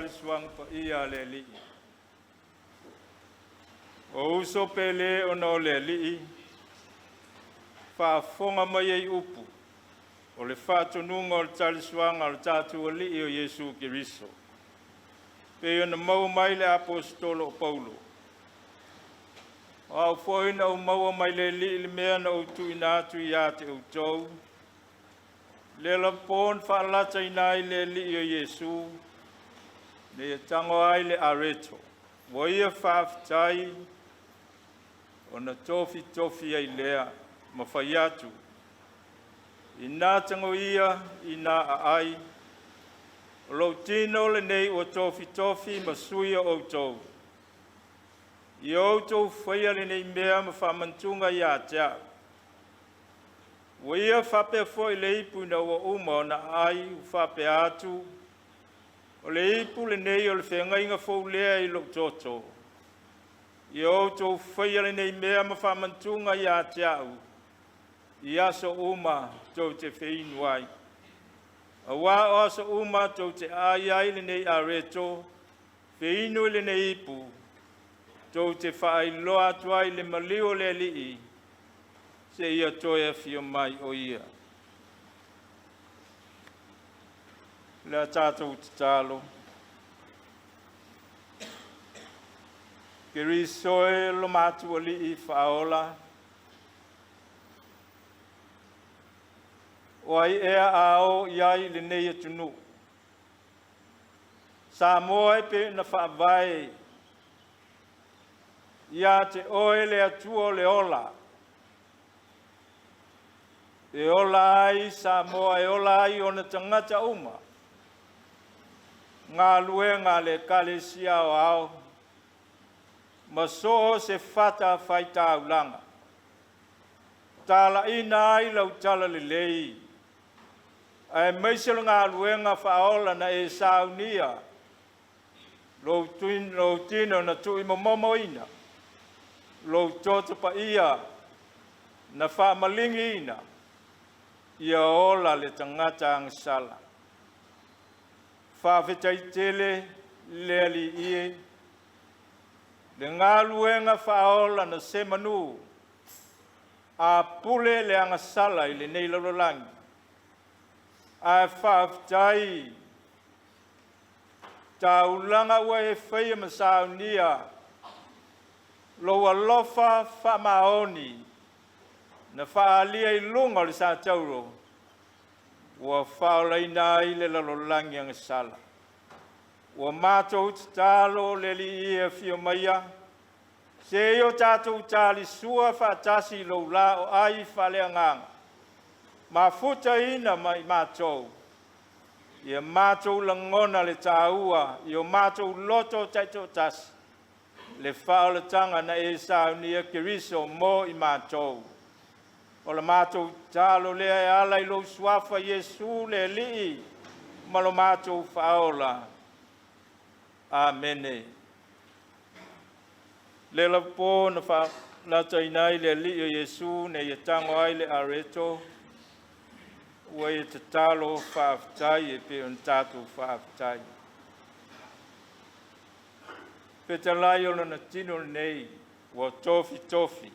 talisuanga pa ia le li. O uso pele ono le li. Whaafonga mai ei upu. O le whaatonunga o le talisuanga o le tātua o li o Yesu Kiriso. Pe ona mau mai le apostolo o Paulo. O au foina o mau mai le li le mea na utu ina atu i ate o tau. Le lampon whaalata ina i le li o Yesu. Le tango ai le areto. Wo ia whaafitai. O na tofi ai lea. Mawhai atu. Ina tango ia, ina ai. O lo tino le nei o tofi masuia o tau. I o tau whaia le nei mea ma whamantunga i a tea. Waia whape fo i le ipu na ua uma o na ai u whape atu. O le ipu le nei o le whengainga fo lea i lo toto. I o tau whaia le nei mea ma whamantunga i a tea u. I aso uma tau te whinu ai. A wā o aso uma tau te ai le nei a reto, whinu le nei ipu, tau te whaai loa tuai le malio le lii, se ia toia fio mai o ia. Le tātou te tālo. Kiri soe lo mātua lii whaola, o ai ea ao iai le nei atunu. Samoa e pe na whaavai. Ia te oe le atua le ola. E ola ai Samoa e ola ai o na tangata uma. Ngā luenga le kalesia o ao. Maso se fata whaita ulanga. Tala ina ai lau tala le lei. Ai meisel ngā luenga whaola na e Saunia. Lo tino na tui momomo ina. Lo toto pa ia. Na whaamalingi ina. Ia ola le tangata ang sala. Whawhetai tele leali ie. Le ngā luenga whaola na se manu. A pule le anga sala i le nei lololangi. A whaafitai. Taulanga ua e whaia ma Saunia. Lo alofa whamaoni. Na whaalia i lunga le sa tauro. Ua whaolaina i le lalolangi anga sala. Ua mātou talo le li ia fio maia. Se io tātou tāli sua whaatasi lo la o ai whalea nganga. Ma futa ina mai mātou. Ia mātou langona le tāua. Ia mātou loto taito tasi. Le whaolatanga na e Saunia Kiriso mo i mātou. O le mātou tālo lea e ala i lo suafa Yesu le lii. Ma lo mātou whaola. Amene. Le la po na wha la tainai le lii o Yesu ne ia tango ai le areto. Ua e te talo whaafitai e pe on tātou whaafitai. Pe te lai o na tino nei, ua tofi.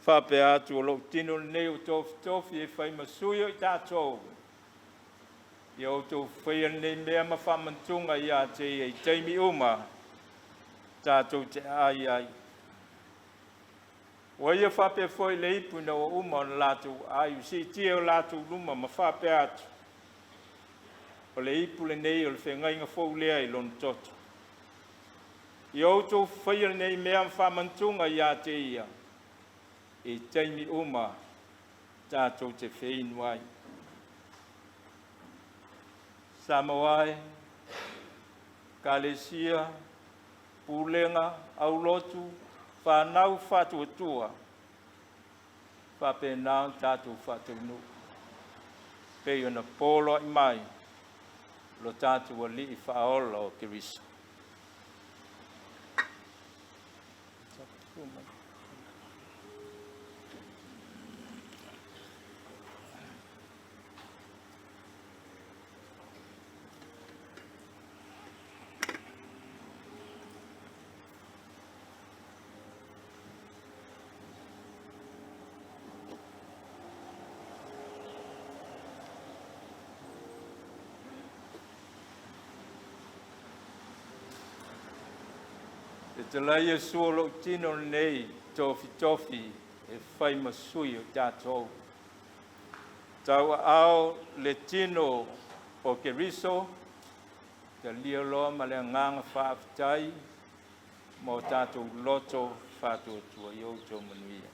Whape atu o lo tino nei o tofi e whai masuio i tātou. I o tō whaia nei mea ma whamantunga i a te i teimi uma, tātou te ai. Wa ia whape foi le ipu na o uma o lātou ai, si tia o lātou luma ma whape atu. O le ipu le nei o le whengainga fau lea i lon toto. I o tō whaia nei mea ma whamantunga i a te ia. E teimi uma, tātou te whainu ai. Samoa, Kalesia, Pulega, Aulotu, whanau whatuatua, whapenau tātou whatunu. Pei ona polo i mai, lo tātou li i whaola o Kiriso. te lai e suolo tino nei tofi e whai masui o tātou. Tau ao le tino o ke riso, te lia loa ma le nganga whaafitai, mo tātou loto whātua tua i o tō manuia.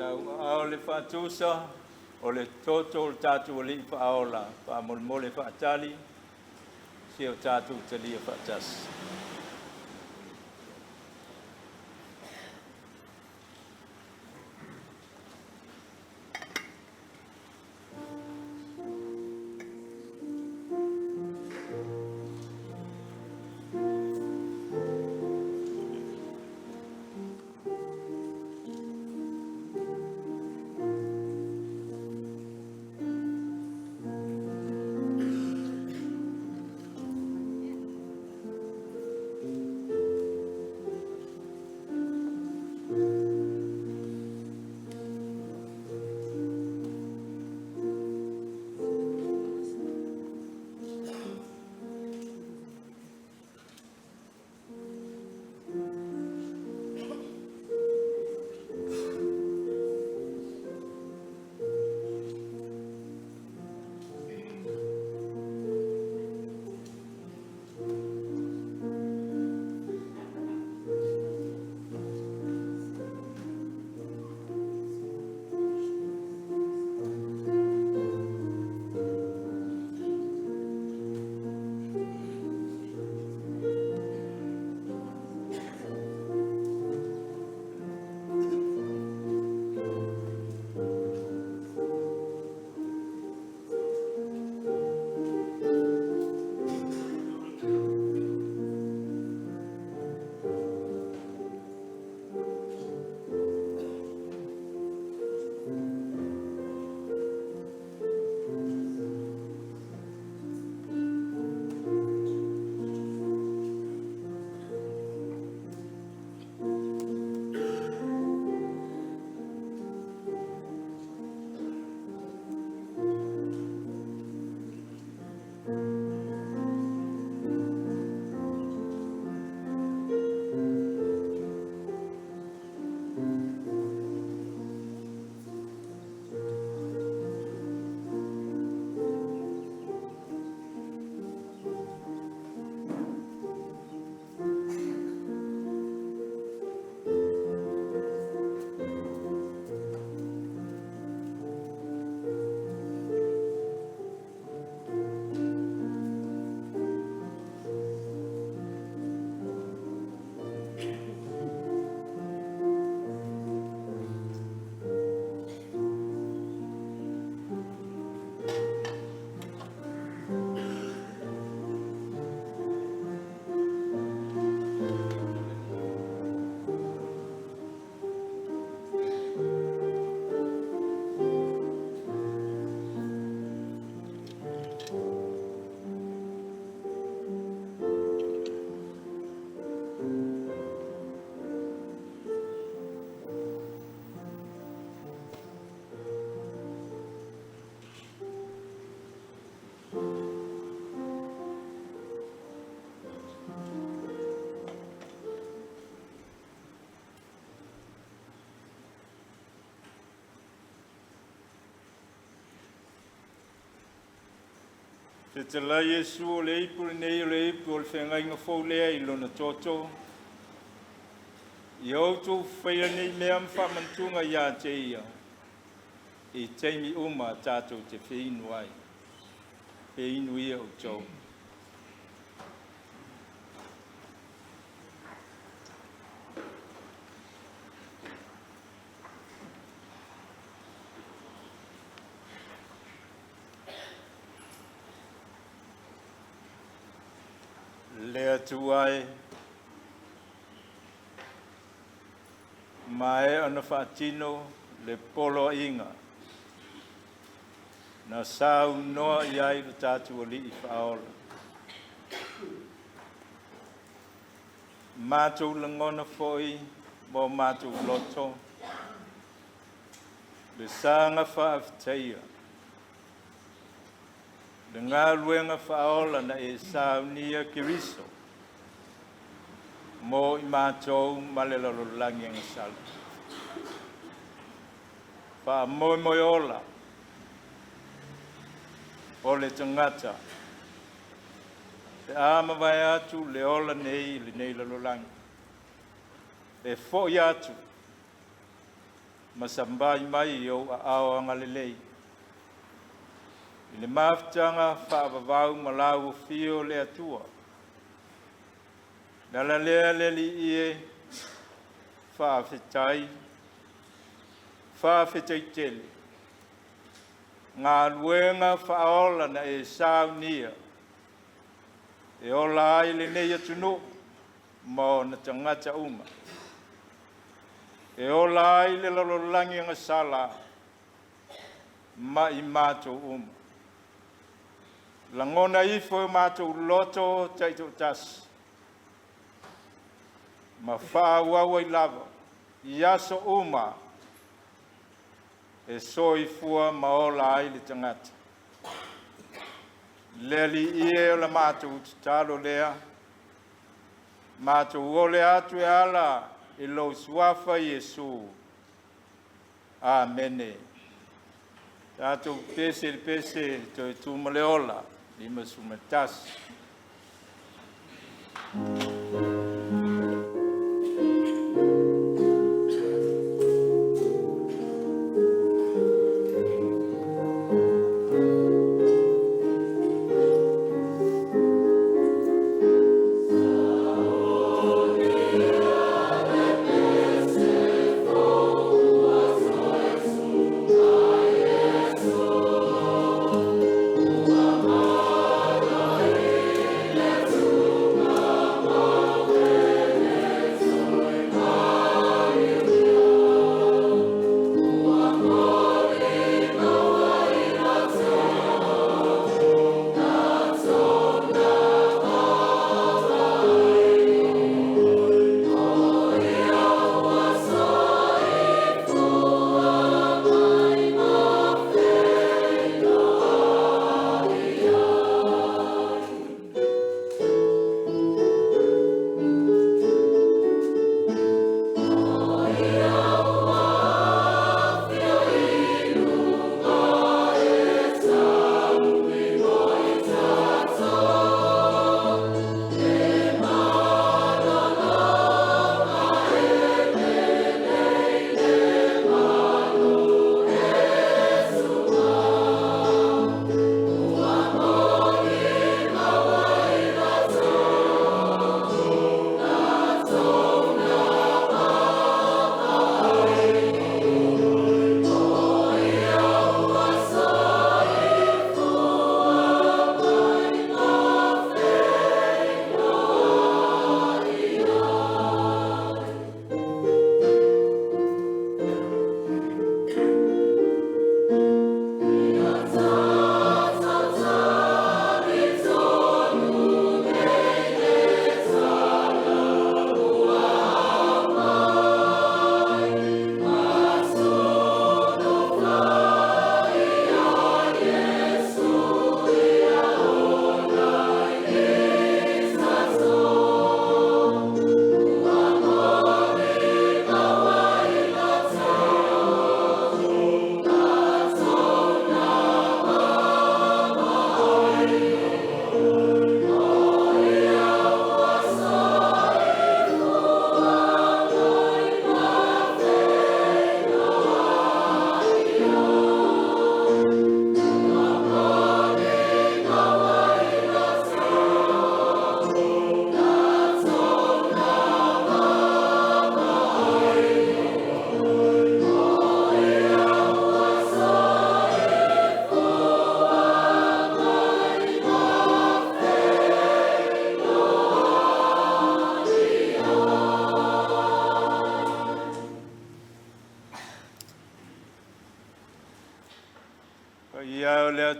Tau au le whatusa, o le toto o tātou o li whaola, wha mole whaatali, si o tātou te lia whaatasi. Te te la Yesu o le ipu nei o le ipu o le whengai ngā whau lea I lona toto. I autu whaia nei mea mwhamantunga ia te ia. I teimi uma tātou te whiinu ai. Whiinu ia o tau. Lea tuai, mae ana whaatino le polo inga. Na sau noa iai le tātua li I whaola. Mātou langona foi, mo mātou loto. Le sanga whaafteia. Le ngā luenga whaola na e Saunia Kiriso. Mo I mātou malelaro langi ang sala. Wha moi moi ola. O le tangata. Te ama vai atu le ola nei le nei lalo langi. Le foi atu. Masambai mai o a ao angalelei. I le mafutanga whaavavau malau fio le atua. Nala lea le li ie whaafetai tele. Ngā luenga whaola na e Saunia. E ola ai le nei atunu mo na tangata uma. E ola ai le lololangi ngā sala ma i mātou uma. Langona ifo mātou loto taito tas. Ma whaawawa I lava. I aso uma. E soifua maola ai le tangata. Leli ie o la mātou talo lea. Mātou ole atu e ala e lo suafa Yesu. Amene. Tātou pese to e tūmaleola. Lima sumatas.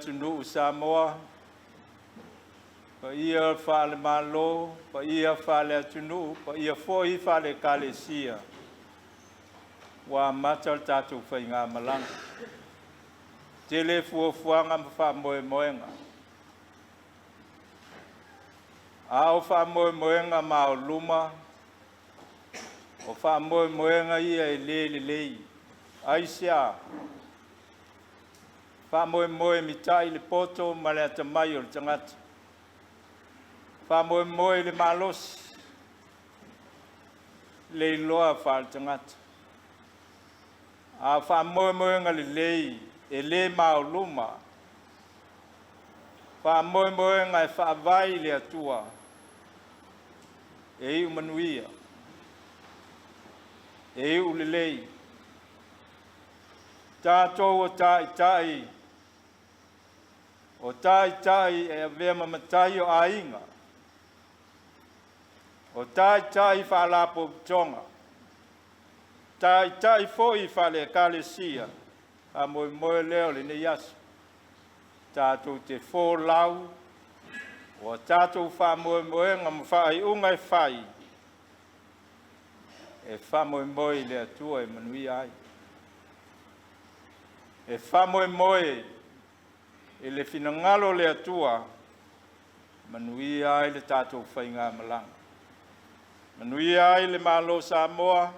Tunu Samoa, pa ia whale malo, pa ia whale tunu, pa ia foi whale kalesia. Wa matal tātou whai ngā malanga. Tele fuafuanga mwha moe moenga. Ao wha moe moenga mao luma, o wha moe moenga ia e lei. Aisia. Wha moe moe mitai le poto ma le atamai o le tangata. Wha moe moe le malos. Le loa wha le tangata. A wha moe moe nga le lei, e le mao luma. Wha moe moe ngai wha vai le atua. E iu manuia. E iu lelei. Tātou o tai. O tai e avea mamatai o ainga. O tai wha lapo tonga. Tai foi wha le kalesia. A moe leo le ne yasu. Tātou te fōlau. O tātou wha moe ngam whai ungai whai. E wha moe le atua e manui ai. E wha moe e le finangalo le atua. Manui ai le tātou whainga malanga. Manui ai le malo Samoa.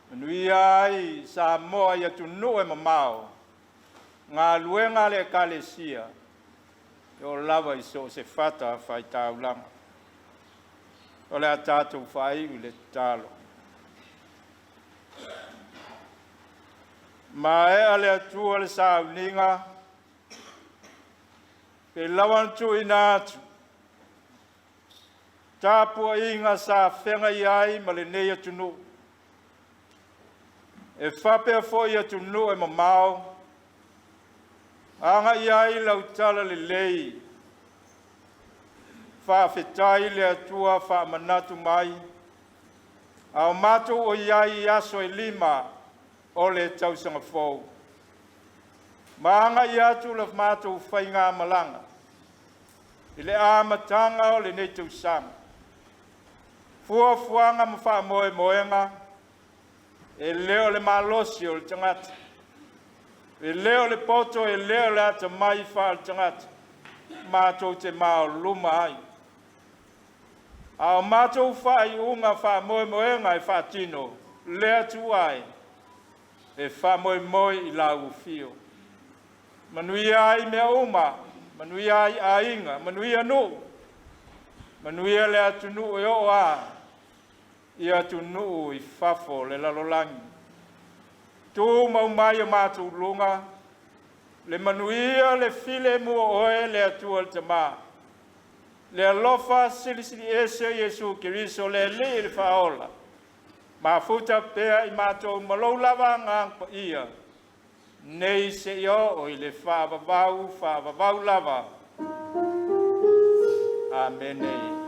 Manui ai Samoa ia tunu e mamao. Ngā luenga le kalesia. E o lava i so se whata whai taulanga. O le a tātou whai u le talo. Ma e ale atua le Sauniga. Pe lawantu inatu. Tāpua inga sa whenga iai ma le nei atunu. E whapea fo i atunu e mamao. Anga iai lau tala le lei. Whawhetai le atua wha manatu mai. Au matu o iai aso e lima o le tausanga fōu. Maanga i atu la matu whainga malanga. I le āmatanga o le nei tausanga. Fuafuanga ma wha moenga. E leo le malosi o le tangata. E leo le poto e leo le ata mai wha le tangata. Mātou te mao luma ai. Ao mātou whai unga wha moenga e wha tino. Lea tu ai. E wha moe i la ufio. Manui ai mea uma. Manui ai ainga. Manui anu. Manui le atunu e o a. I atunu i fafo le lalolangi. Tu mau mai o mātou lunga. Le manuia le file mua oe le atua le tama. Le alofa silisili ese Yesu Kiriso le li le faola. Ma futa pea i mātou malou lava ngang ia. Nei se io o i le whaavavau lava. Amen.